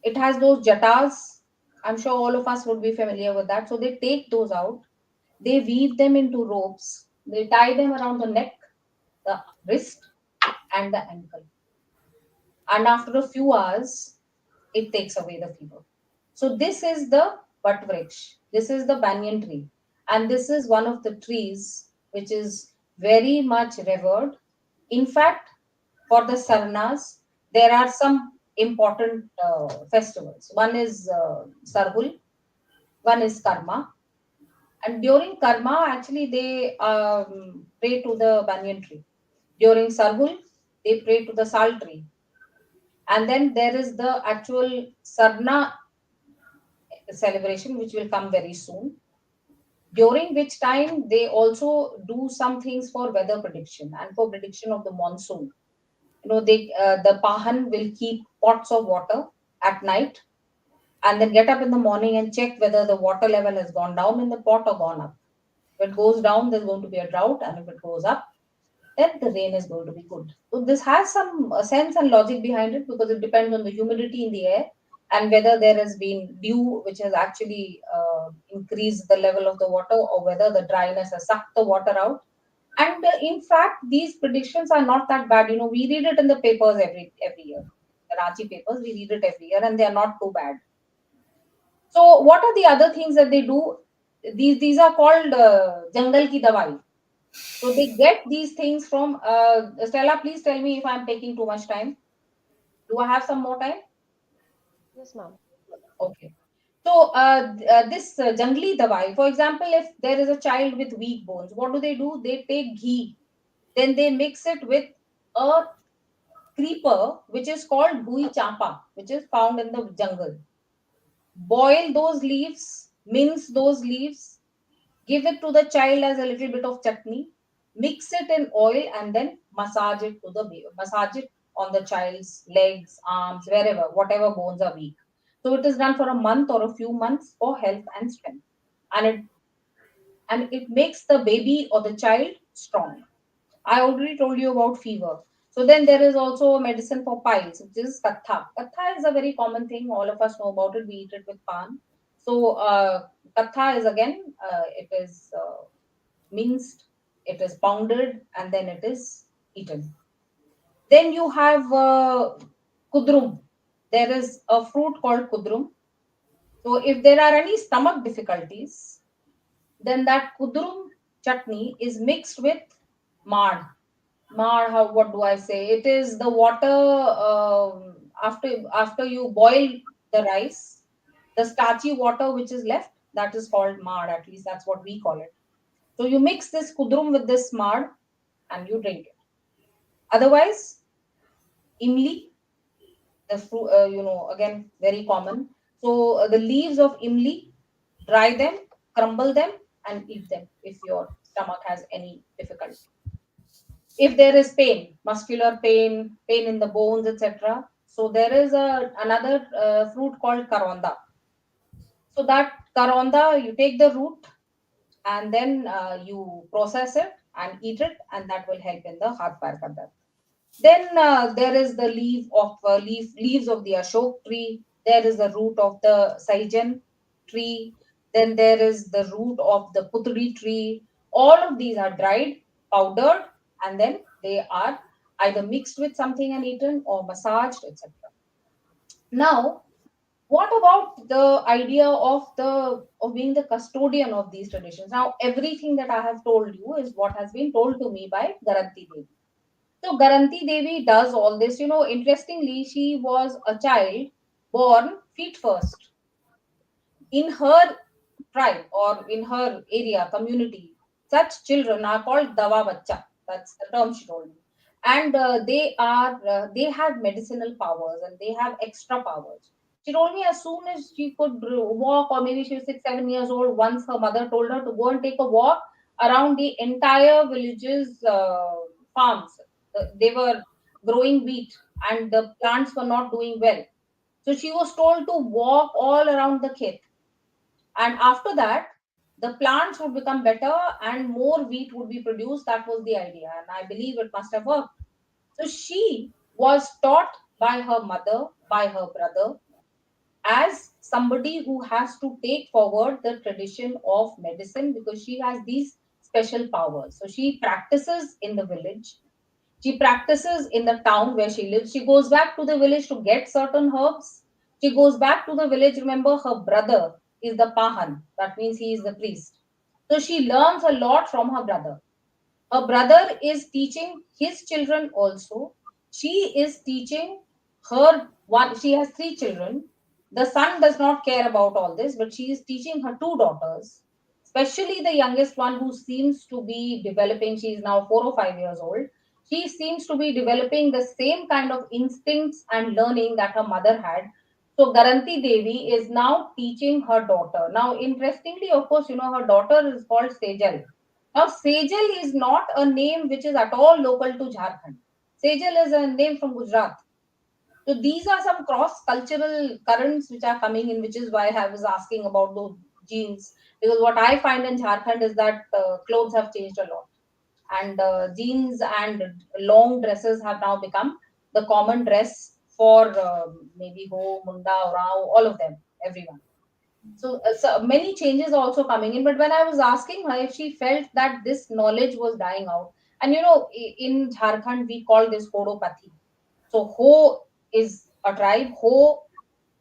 it has those jatas. I'm sure all of us would be familiar with that. So they take those out, they weave them into ropes, they tie them around the neck, the wrist, and the ankle. And after a few hours, it takes away the fever. So this is the Vatvriksh. This is the banyan tree. And this is one of the trees which is very much revered. In fact, for the Sarnas, there are some important festivals. One is Sarhul, one is Karma. And during Karma, actually, they pray to the banyan tree. During Sarhul, they pray to the sal tree. And then there is the actual Sarna celebration, which will come very soon, during which time they also do some things for weather prediction and for prediction of the monsoon. You know, they the Pahan will keep pots of water at night and then get up in the morning and check whether the water level has gone down in the pot or gone up. If it goes down, there's going to be a drought, and if it goes up, then the rain is going to be good. So this has some sense and logic behind it because it depends on the humidity in the air and whether there has been dew which has actually increased the level of the water, or whether the dryness has sucked the water out. And in fact, these predictions are not that bad. You know, we read it in the papers every year. The Ranchi papers, we read it every year, and they are not too bad. So, what are the other things that they do? These are called jungle ki dawai. So they get these things from Stella. Please tell me if I'm taking too much time. Do I have some more time? Yes, ma'am. Okay. So this jungli dawai, for example, if there is a child with weak bones, what do? They take ghee, then they mix it with a creeper which is called bui champa, which is found in the jungle. Boil those leaves, mince those leaves, give it to the child as a little bit of chutney, mix it in oil, and then massage it on the child's legs, arms, wherever, whatever bones are weak. So it is done for a month or a few months for health and strength, and it makes the baby or the child strong. I already told you about fever. So then there is also a medicine for piles, which is katha. Katha is a very common thing. All of us know about it. We eat it with pan. So katha is again, it is minced, it is pounded, and then it is eaten. Then you have kudrum. There is a fruit called kudrum. So if there are any stomach difficulties, then that kudrum chutney is mixed with mard. Mar, how, what do I say? It is the water after you boil the rice, the starchy water which is left, that is called mar. At least that's what we call it. So you mix this kudrum with this mar and you drink it. Otherwise, imli, the fruit, again very common. So the leaves of imli, dry them, crumble them, and eat them if your stomach has any difficulty. If there is pain, muscular pain, pain in the bones, etc. So there is another fruit called karonda. So that karonda, you take the root and then you process it and eat it, and that will help in the heart dard. Then there is the leaves of the ashok tree. There is the root of the saijan tree. Then there is the root of the putri tree. All of these are dried, powdered, and then they are either mixed with something and eaten or massaged, etc. Now, what about the idea of being the custodian of these traditions? Now, everything that I have told you is what has been told to me by Garanti Devi. So Garanti Devi does all this. You know, interestingly, she was a child born feet first. In her tribe or in her area, community, such children are called dawa bacha. That's the term she told me. And they have medicinal powers and they have extra powers. She told me as soon as she could walk, or maybe she was 6, 7 years old, once her mother told her to go and take a walk around the entire village's farms. They were growing wheat and the plants were not doing well. So she was told to walk all around the kit, and after that the plants would become better and more wheat would be produced. That was the idea, and I believe it must have worked. So she was taught by her mother, by her brother, as somebody who has to take forward the tradition of medicine because she has these special powers. So she practices in the village, she practices in the town where she lives. She goes back to the village to get certain herbs. She goes back to the village. Remember, her brother is the Pahan. That means he is the priest. So she learns a lot from her brother. Her brother is teaching his children also. She is teaching her one. She has three children. The son does not care about all this, but she is teaching her two daughters, especially the youngest one who seems to be developing. She is now 4 or 5 years old. She seems to be developing the same kind of instincts and learning that her mother had. So Garanti Devi is now teaching her daughter. Now, interestingly, of course, her daughter is called Sejal. Now, Sejal is not a name which is at all local to Jharkhand. Sejal is a name from Gujarat. So these are some cross-cultural currents which are coming in, which is why I was asking about those jeans. Because what I find in Jharkhand is that clothes have changed a lot, and jeans and long dresses have now become the common dress for maybe Ho, Munda, Rao, all of them, everyone. So many changes are also coming in. But when I was asking her if she felt that this knowledge was dying out, and in Jharkhand we call this Hodopathy. So Ho is a tribe. Ho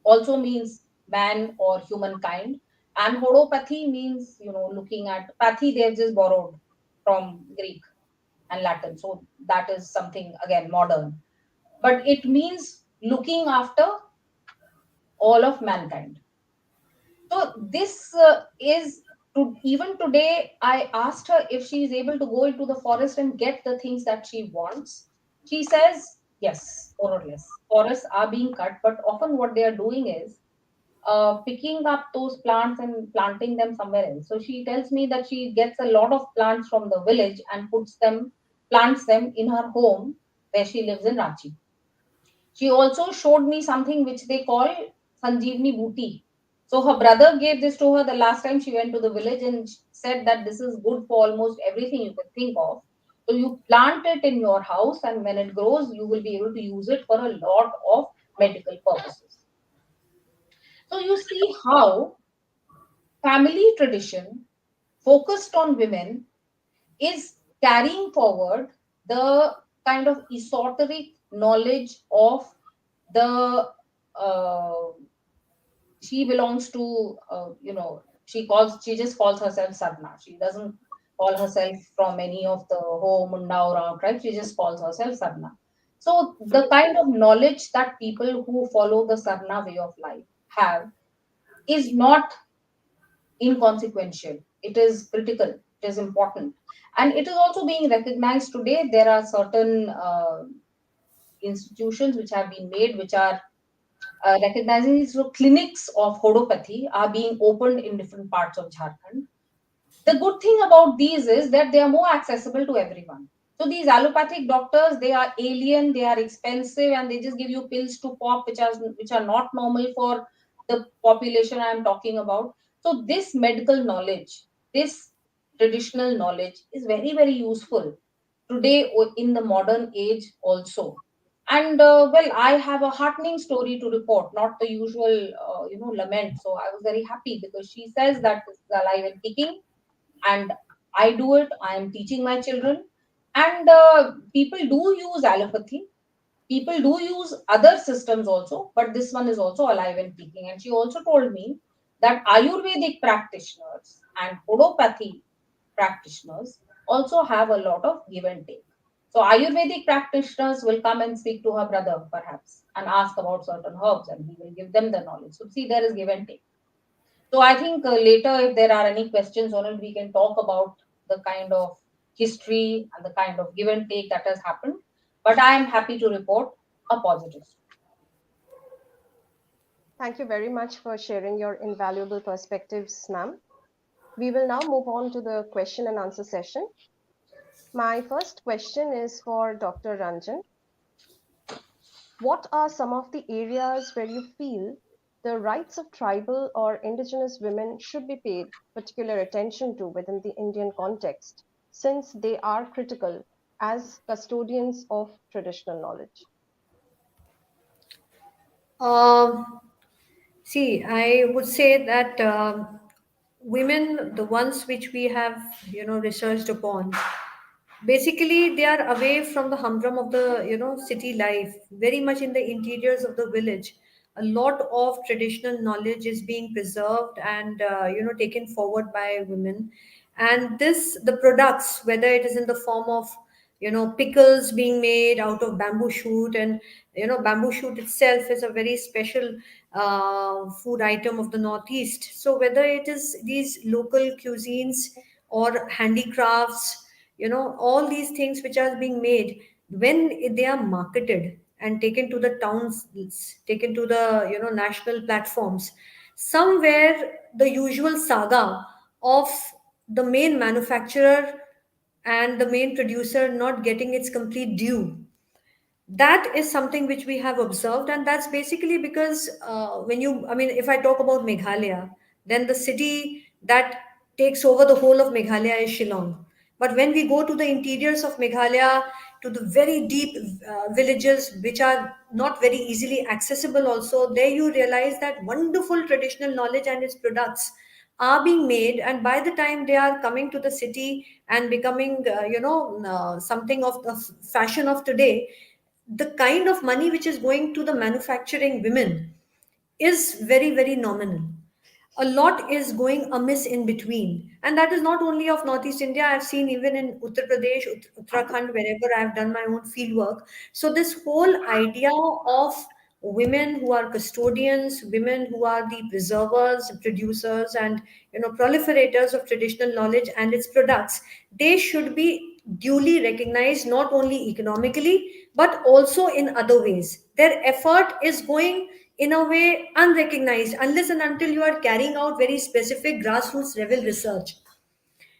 also means man or humankind, and Hodopathy means looking at pathy. They've just borrowed from Greek and Latin, so that is something again modern. But it means looking after all of mankind. So this is to even today. I asked her if she is able to go into the forest and get the things that she wants. She says yes, more or less. Forests are being cut, but often what they are doing is picking up those plants and planting them somewhere else. So she tells me that she gets a lot of plants from the village and plants them in her home where she lives in Ranchi. She also showed me something which they call Sanjeevni Booty. So her brother gave this to her the last time she went to the village and said that this is good for almost everything you can think of. So you plant it in your house, and when it grows, you will be able to use it for a lot of medical purposes. So you see how family tradition focused on women is carrying forward the kind of esoteric knowledge of the uh, she belongs to she just calls herself Sarna. She doesn't call herself from any of the Ho Munda or Rao tribe. She just calls herself Sarna. So the kind of knowledge that people who follow the Sarna way of life have is not inconsequential. It is critical. It is important, and it is also being recognized today. There are certain institutions which have been made, which are recognizing these. So clinics of hodopathy are being opened in different parts of Jharkhand. The good thing about these is that they are more accessible to everyone. So these allopathic doctors, they are alien, they are expensive, and they just give you pills to pop, which are not normal for the population I am talking about. So this medical knowledge, this traditional knowledge, is very very useful today in the modern age also. And well, I have a heartening story to report, not the usual lament. So I was very happy because she says that this is alive and kicking, and I do it. I am teaching my children, and people do use allopathy. People do use other systems also, but this one is also alive and kicking. And she also told me that Ayurvedic practitioners and Hodopathy practitioners also have a lot of give and take. So Ayurvedic practitioners will come and speak to her brother perhaps and ask about certain herbs, and he will give them the knowledge. So see, there is give and take. So I think later, if there are any questions on it, we can talk about the kind of history and the kind of give and take that has happened. But I am happy to report a positive. Thank you very much for sharing your invaluable perspectives, ma'am. We will now move on to the question and answer session. My first question is for Dr. Ranjan. What are some of the areas where you feel the rights of tribal or indigenous women should be paid particular attention to within the Indian context, since they are critical as custodians of traditional knowledge? Um, See, I would say that women, the ones which we have, researched upon, basically they are away from the humdrum of the city life, very much in the interiors of the village. A lot of traditional knowledge is being preserved and taken forward by women, and this the products, whether it is in the form of pickles being made out of bamboo shoot, and bamboo shoot itself is a very special food item of the northeast. So whether it is these local cuisines or handicrafts, all these things which are being made, when they are marketed and taken to the towns, taken to the national platforms, somewhere the usual saga of the main manufacturer and the main producer not getting its complete due, that is something which we have observed. And that's basically because when you I mean, if I talk about Meghalaya, then the city that takes over the whole of Meghalaya is Shillong. But when we go to the interiors of Meghalaya, to the very deep villages which are not very easily accessible also, there you realize that wonderful traditional knowledge and its products are being made, and by the time they are coming to the city and becoming something of the fashion of today, the kind of money which is going to the manufacturing women is very, very nominal. A lot is going amiss in between. And that is not only of Northeast India. I've seen even in Uttar Pradesh, Uttarakhand, wherever I've done my own field work. So this whole idea of women who are custodians, women who are the preservers, producers, and proliferators of traditional knowledge and its products, they should be duly recognized, not only economically but also in other ways. Their effort is going in a way unrecognized unless and until you are carrying out very specific grassroots level research.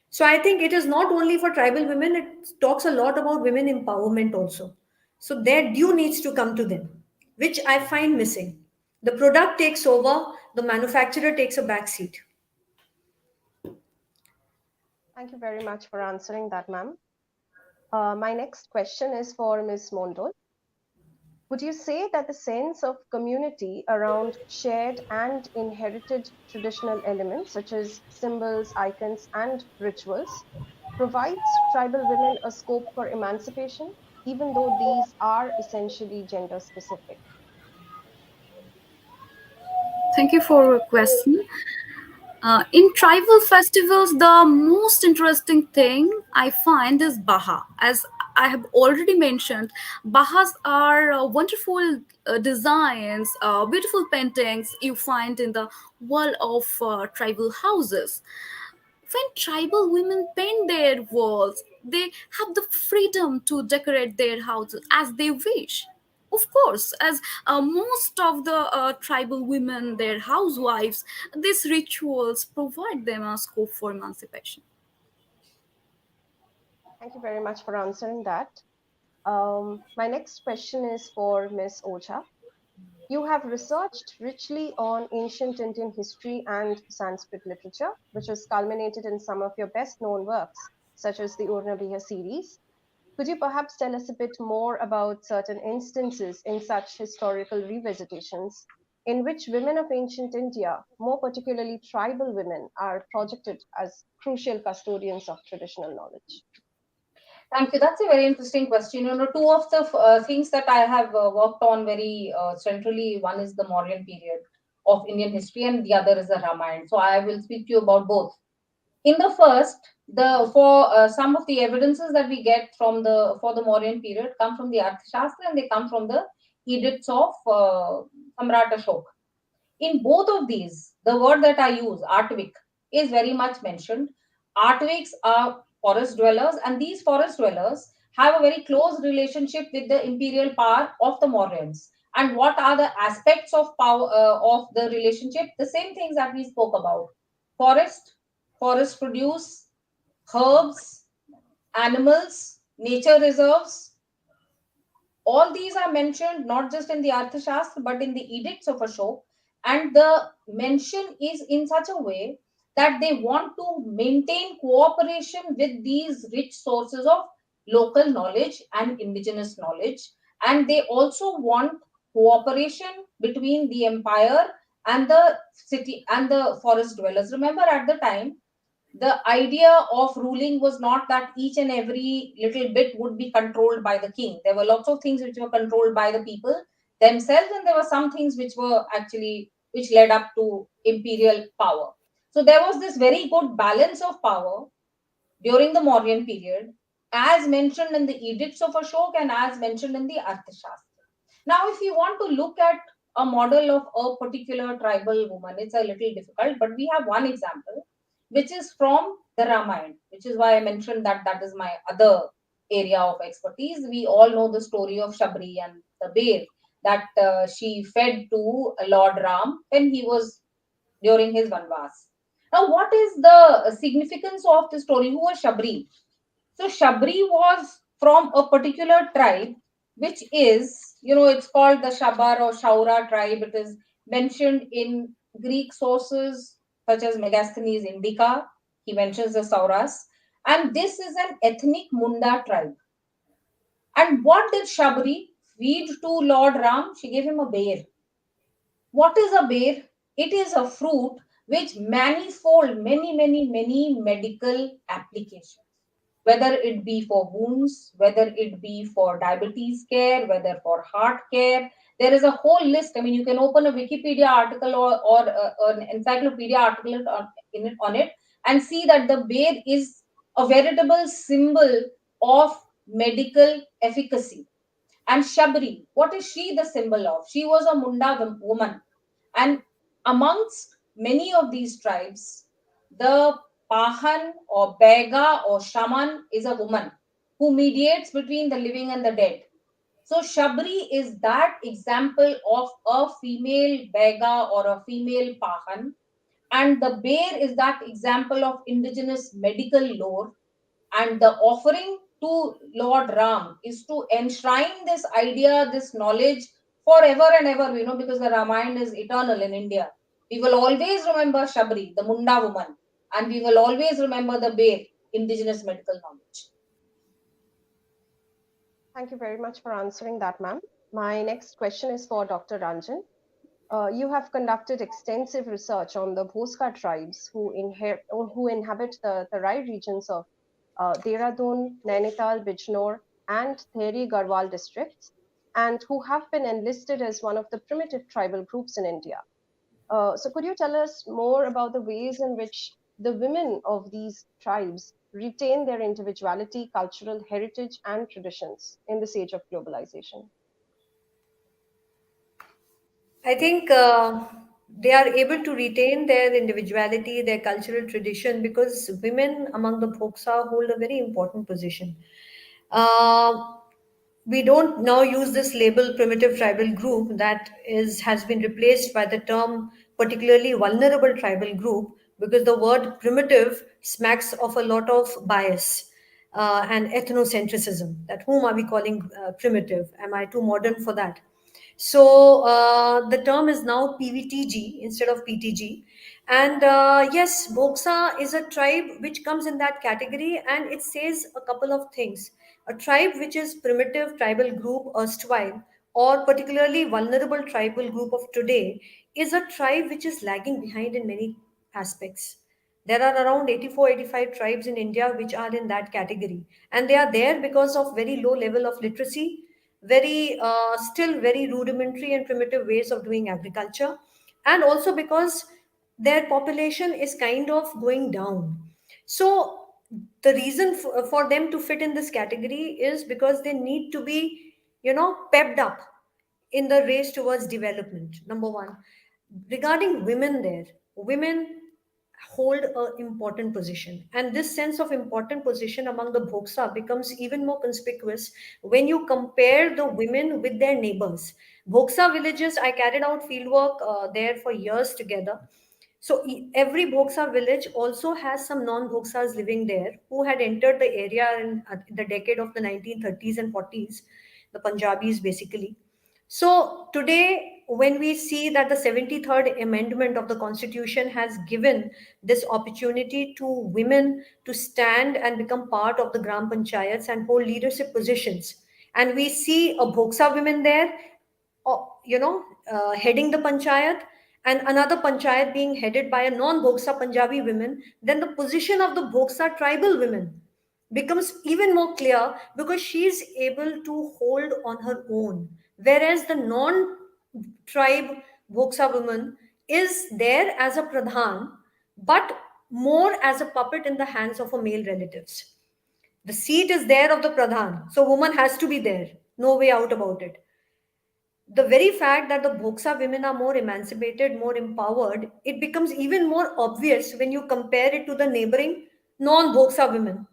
So I think it is not only for tribal women, it talks a lot about women empowerment also. So their due needs to come to them, which I find missing. The product takes over, the manufacturer takes a back seat. Thank you very much for answering that, ma'am. My next question is for Ms. Mondal. Would you say that the sense of community around shared and inherited traditional elements, such as symbols, icons, and rituals, provides tribal women a scope for emancipation, even though these are essentially gender specific? Thank you for your question. In tribal festivals, the most interesting thing I find is Baha. As I have already mentioned, Bahas are wonderful designs, beautiful paintings you find in the wall of tribal houses. When tribal women paint their walls, they have the freedom to decorate their houses as they wish. Of course, as most of the tribal women, their housewives, these rituals provide them a scope for emancipation. Thank you very much for answering that. My next question is for Ms. Ojha. You have researched richly on ancient Indian history and Sanskrit literature, which has culminated in some of your best known works, such as the Urnabiha series. Could you perhaps tell us a bit more about certain instances in such historical revisitations in which women of ancient India, more particularly tribal women, are projected as crucial custodians of traditional knowledge? Thank you. That's a very interesting question. Two of the things that I have worked on very centrally, one is the Mauryan period of Indian history, and the other is the Ramayana. So I will speak to you about both. In the first, the for some of the evidences that we get from the for the Mauryan period come from the Arthashastra, and they come from the edicts of Samrat Ashoka. In both of these, the word that I use, Artvik, is very much mentioned. Artviks are forest dwellers, and these forest dwellers have a very close relationship with the imperial power of the Mauryans. And what are the aspects of power of the relationship? The same things that we spoke about: forest, forest produce, herbs, animals, nature reserves, all these are mentioned not just in the Arthashastra but in the edicts of Ashok. And the mention is in such a way that they want to maintain cooperation with these rich sources of local knowledge and indigenous knowledge. And they also want cooperation between the empire and the city and the forest dwellers. Remember, at the time, the idea of ruling was not that each and every little bit would be controlled by the king. There were lots of things which were controlled by the people themselves, and there were some things which were actually which led up to imperial power. So there was this very good balance of power during the Mauryan period, as mentioned in the edicts of Ashok and as mentioned in the Arthashastra. Now, if you want to look at a model of a particular tribal woman, it's a little difficult, but we have one example, which is from the Ramayana, which is why I mentioned that that is my other area of expertise. We all know the story of Shabri and the bear that she fed to Lord Ram when he was during his Vanvas. Now, what is the significance of the story? Who was Shabri? So, Shabri was from a particular tribe, which is, it's called the Shabar or Shaura tribe. It is mentioned in Greek sources such as Megasthenes Indica. He mentions the Sauras. And this is an ethnic Munda tribe. And what did Shabri feed to Lord Ram? She gave him a bear. What is a bear? It is a fruit which manifold many medical applications, whether it be for wounds, whether it be for diabetes care, whether for heart care. There is a whole list. I mean, you can open a Wikipedia article or an encyclopedia article on it and see that the bear is a veritable symbol of medical efficacy. And Shabri, what is she the symbol of? She was a Munda woman. And amongst many of these tribes, the Pahan or Bega or Shaman is a woman who mediates between the living and the dead. So Shabri is that example of a female Bega or a female Pahan. And the bear is that example of indigenous medical lore, and the offering to Lord Ram is to enshrine this idea, this knowledge forever and ever, because the Ramayana is eternal in India. We will always remember Shabri, the Munda woman, and we will always remember the bear, indigenous medical knowledge. Thank you very much for answering that, ma'am. My next question is for Dr. Ranjan. You have conducted extensive research on the Bhoska tribes who inhabit the Tarai regions of Dehradun, Nainital, Bijnor, and Theri Garhwal districts, and who have been enlisted as one of the primitive tribal groups in India. So could you tell us more about the ways in which the women of these tribes retain their individuality, cultural heritage, and traditions in this age of globalization? I think they are able to retain their individuality, their cultural tradition, because women among the Bhoksa hold a very important position. Uh, we don't now use this label primitive tribal group, that is has been replaced by the term particularly vulnerable tribal group, because the word primitive smacks of a lot of bias and ethnocentrism. That whom are we calling primitive? Am I too modern for that? So the term is now PVTG instead of PTG. And yes, Boksa is a tribe which comes in that category, and it says a couple of things. A tribe which is primitive tribal group erstwhile, or particularly vulnerable tribal group of today, is a tribe which is lagging behind in many aspects. There are around 84, 85 tribes in India which are in that category. And they are there because of very low level of literacy, very still very rudimentary and primitive ways of doing agriculture, and also because their population is kind of going down. So the reason for them to fit in this category is because they need to be, pepped up in the race towards development. Number one. Regarding women, there women hold an important position, and this sense of important position among the Bhoksa becomes even more conspicuous when you compare the women with their neighbors. Bhoksa villages, I carried out fieldwork there for years together. So every Bhoksa village also has some non-Bhoksas living there who had entered the area in the decade of the 1930s and 40s, the Punjabis basically. So today when we see that the 73rd Amendment of the Constitution has given this opportunity to women to stand and become part of the Gram Panchayats and hold leadership positions, and we see a Bhoksa women there, heading the panchayat, and another panchayat being headed by a non-Bhoksa Punjabi women, then the position of the Bhoksa tribal women becomes even more clear because she is able to hold on her own. Whereas the non-tribe Bhoksa woman is there as a pradhan, but more as a puppet in the hands of her male relatives. The seat is there of the pradhan, so woman has to be there. No way out about it. The very fact that the Bhoksa women are more emancipated, more empowered, it becomes even more obvious when you compare it to the neighboring non-Bhoksa women.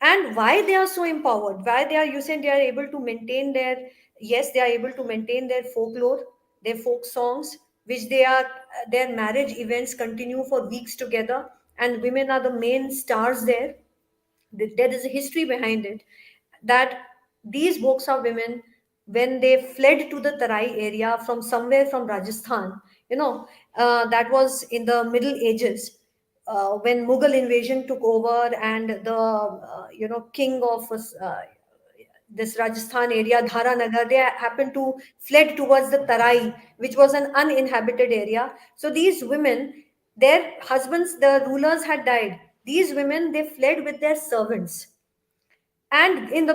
And why they are so empowered, why they are, you said they are able to maintain their, yes, they are able to maintain their folklore, their folk songs, which they are, their marriage events continue for weeks together, and women are the main stars there. There is a history behind it, that these Bhoksa women, when they fled to the Tarai area from somewhere from Rajasthan, that was in the Middle Ages, when Mughal invasion took over, and the king of this Rajasthan area, Dharanagar, they happened to fled towards the Tarai, which was an uninhabited area. So these women, their husbands, the rulers had died. These women, they fled with their servants, and in the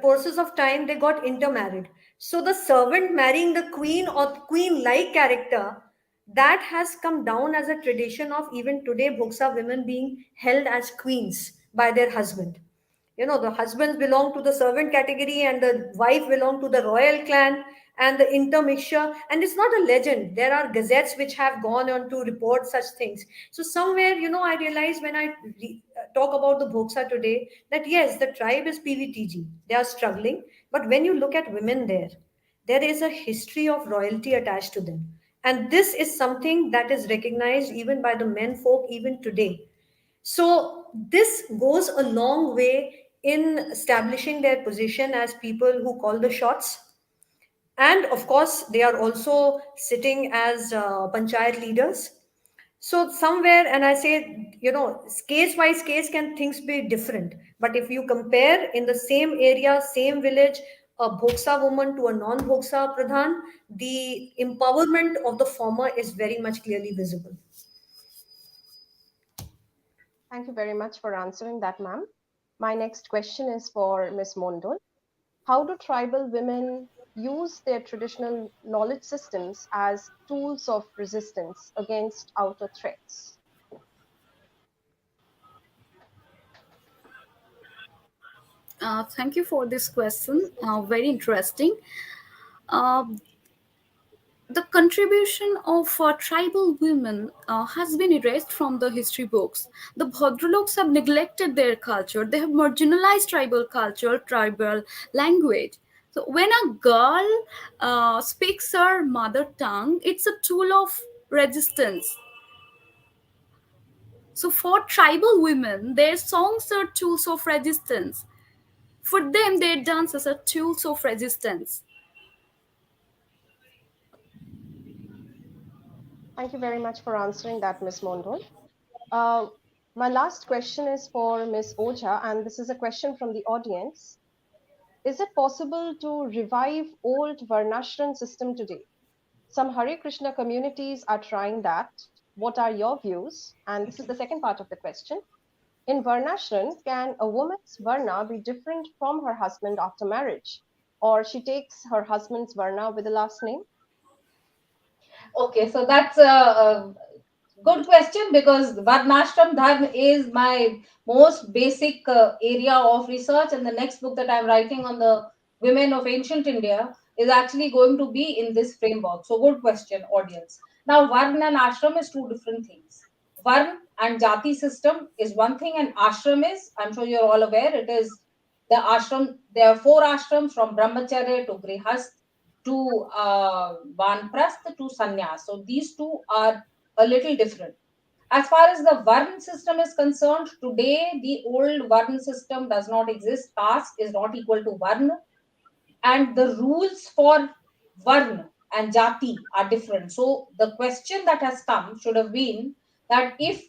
process of time they got intermarried. So the servant marrying the queen or queen like character, that has come down as a tradition of even today Bhoksa women being held as queens by their husband. The husbands belong to the servant category and the wife belong to the royal clan, and the intermixture, and it's not a legend, there are gazettes which have gone on to report such things. So somewhere, I realize when I talk about the Bhoksa today, that yes, the tribe is PVTG, they are struggling, but when you look at women there is a history of royalty attached to them, and this is something that is recognized even by the men folk even today. So this goes a long way in establishing their position as people who call the shots. And of course, they are also sitting as panchayat leaders. So somewhere, and I say, case wise case can things be different. But if you compare in the same area, same village, a Bhoksa woman to a non-Bhoksa pradhan, the empowerment of the former is very much clearly visible. Thank you very much for answering that, ma'am. My next question is for Ms. Mondal. How do tribal women use their traditional knowledge systems as tools of resistance against outer threats? Thank you for this question. Very interesting. Uh, the contribution of tribal women has been erased from the history books. The Bhadraloks have neglected their culture. They have marginalized tribal culture, tribal language. So when a girl speaks her mother tongue, it's a tool of resistance. So for tribal women, their songs are tools of resistance. For them, their dances are tools of resistance. Thank you very much for answering that, Ms. Mondal. Uh, my last question is for Ms. Ojha, and this is a question from the audience. Is it possible to revive old Varnashram system today? Some Hare Krishna communities are trying that. What are your views? And this is the second part of the question. In Varnashram, can a woman's Varna be different from her husband after marriage? Or she takes her husband's Varna with the last name? Okay, so that's a good question, because Varnashram Dharma is my most basic area of research, and the next book that I'm writing on the women of ancient India is actually going to be in this framework. So, good question, audience. Now, Varna and Ashram is two different things. Varn and Jati system is one thing, and Ashram is, I'm sure you're all aware, it is the ashram. There are four ashrams, from Brahmacharya to Grihast to Vanprasth to Sannyas. So, these two are a little different. As far as the Varn system is concerned, today the old Varn system does not exist. Caste is not equal to Varn, and the rules for Varn and jati are different. So the question that has come should have been that if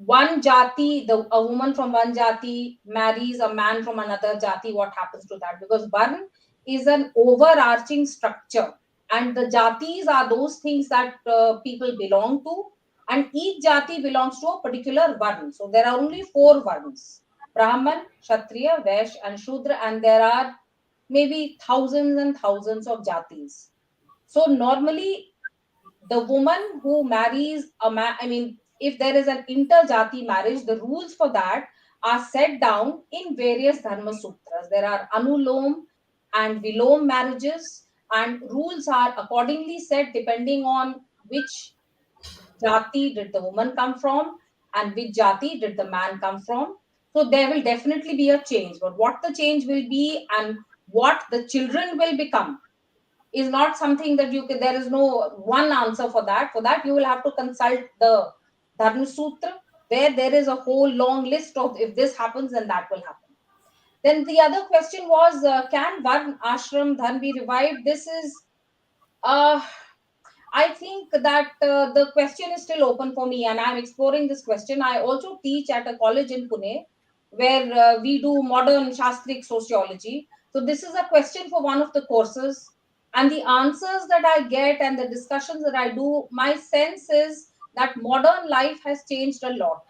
one jati, a woman from one jati marries a man from another jati, what happens to that? Because varn is an overarching structure, and the jatis are those things that people belong to, and each jati belongs to a particular varn. So there are only four varns: Brahman, Kshatriya, Vaishya, and Shudra, and there are maybe thousands and thousands of jatis. So normally the woman who marries a man, I mean, if there is an interjati marriage, the rules for that are set down in various dharma sutras. There are anulom and vilom marriages, and rules are accordingly set depending on which jati did the woman come from and which jati did the man come from. So there will definitely be a change, but what the change will be and what the children will become is not something that you can, there is no one answer for that. For that you will have to consult the dharma sutra, where there is a whole long list of if this happens then that will happen. Then the other question was, can varn ashram dhan be revived? This is uh, I think that the question is still open for me, and I'm exploring this question. I also teach at a college in Pune where we do modern Shastric sociology. So, this is a question for one of the courses. And the answers that I get and the discussions that I do, my sense is that modern life has changed a lot.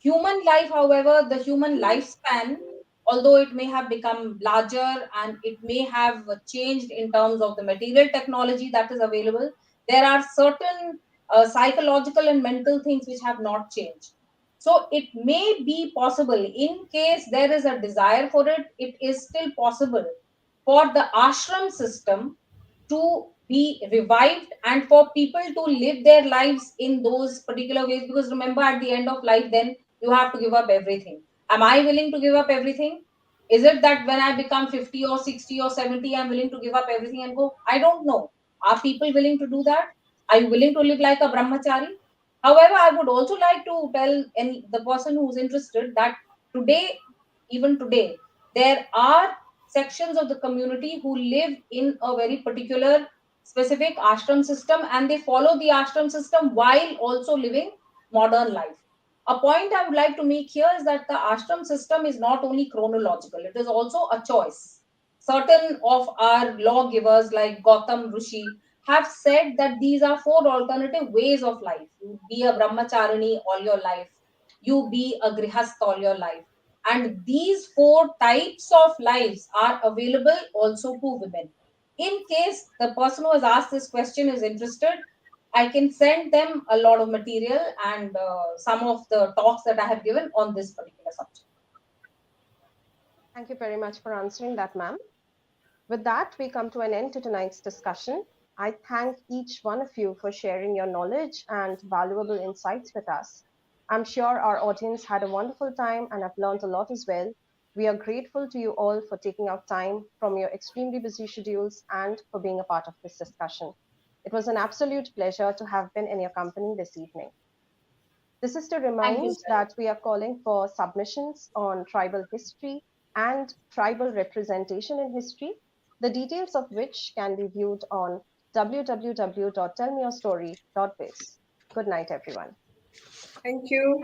Human life, however, the human lifespan, although it may have become larger and it may have changed in terms of the material technology that is available, there are certain psychological and mental things which have not changed. So it may be possible, in case there is a desire for it, it is still possible for the ashram system to be revived and for people to live their lives in those particular ways. Because remember, at the end of life, then you have to give up everything. Am I willing to give up everything? Is it that when I become 50 or 60 or 70, I'm willing to give up everything and go? I don't know. Are people willing to do that? Are you willing to live like a brahmachari? However, I would also like to tell the person who's interested that today, even today, there are sections of the community who live in a very particular specific ashram system, and they follow the ashram system while also living modern life. A point I would like to make here is that the ashram system is not only chronological, it is also a choice. Certain of our lawgivers, like Gautam Rishi, have said that these are four alternative ways of life. You be a brahmacharini all your life, you be a grihast all your life. And these four types of lives are available also to women. In case the person who has asked this question is interested, I can send them a lot of material and some of the talks that I have given on this particular subject. Thank you very much for answering that, ma'am. With that, we come to an end to tonight's discussion. I thank each one of you for sharing your knowledge and valuable insights with us. I'm sure our audience had a wonderful time and have learned a lot as well. We are grateful to you all for taking out time from your extremely busy schedules and for being a part of this discussion. It was an absolute pleasure to have been in your company this evening. This is to Thank you, remind sir. that we are calling for submissions on tribal history and tribal representation in history, the details of which can be viewed on www.tellmeyourstory.biz. Good night, everyone. Thank you.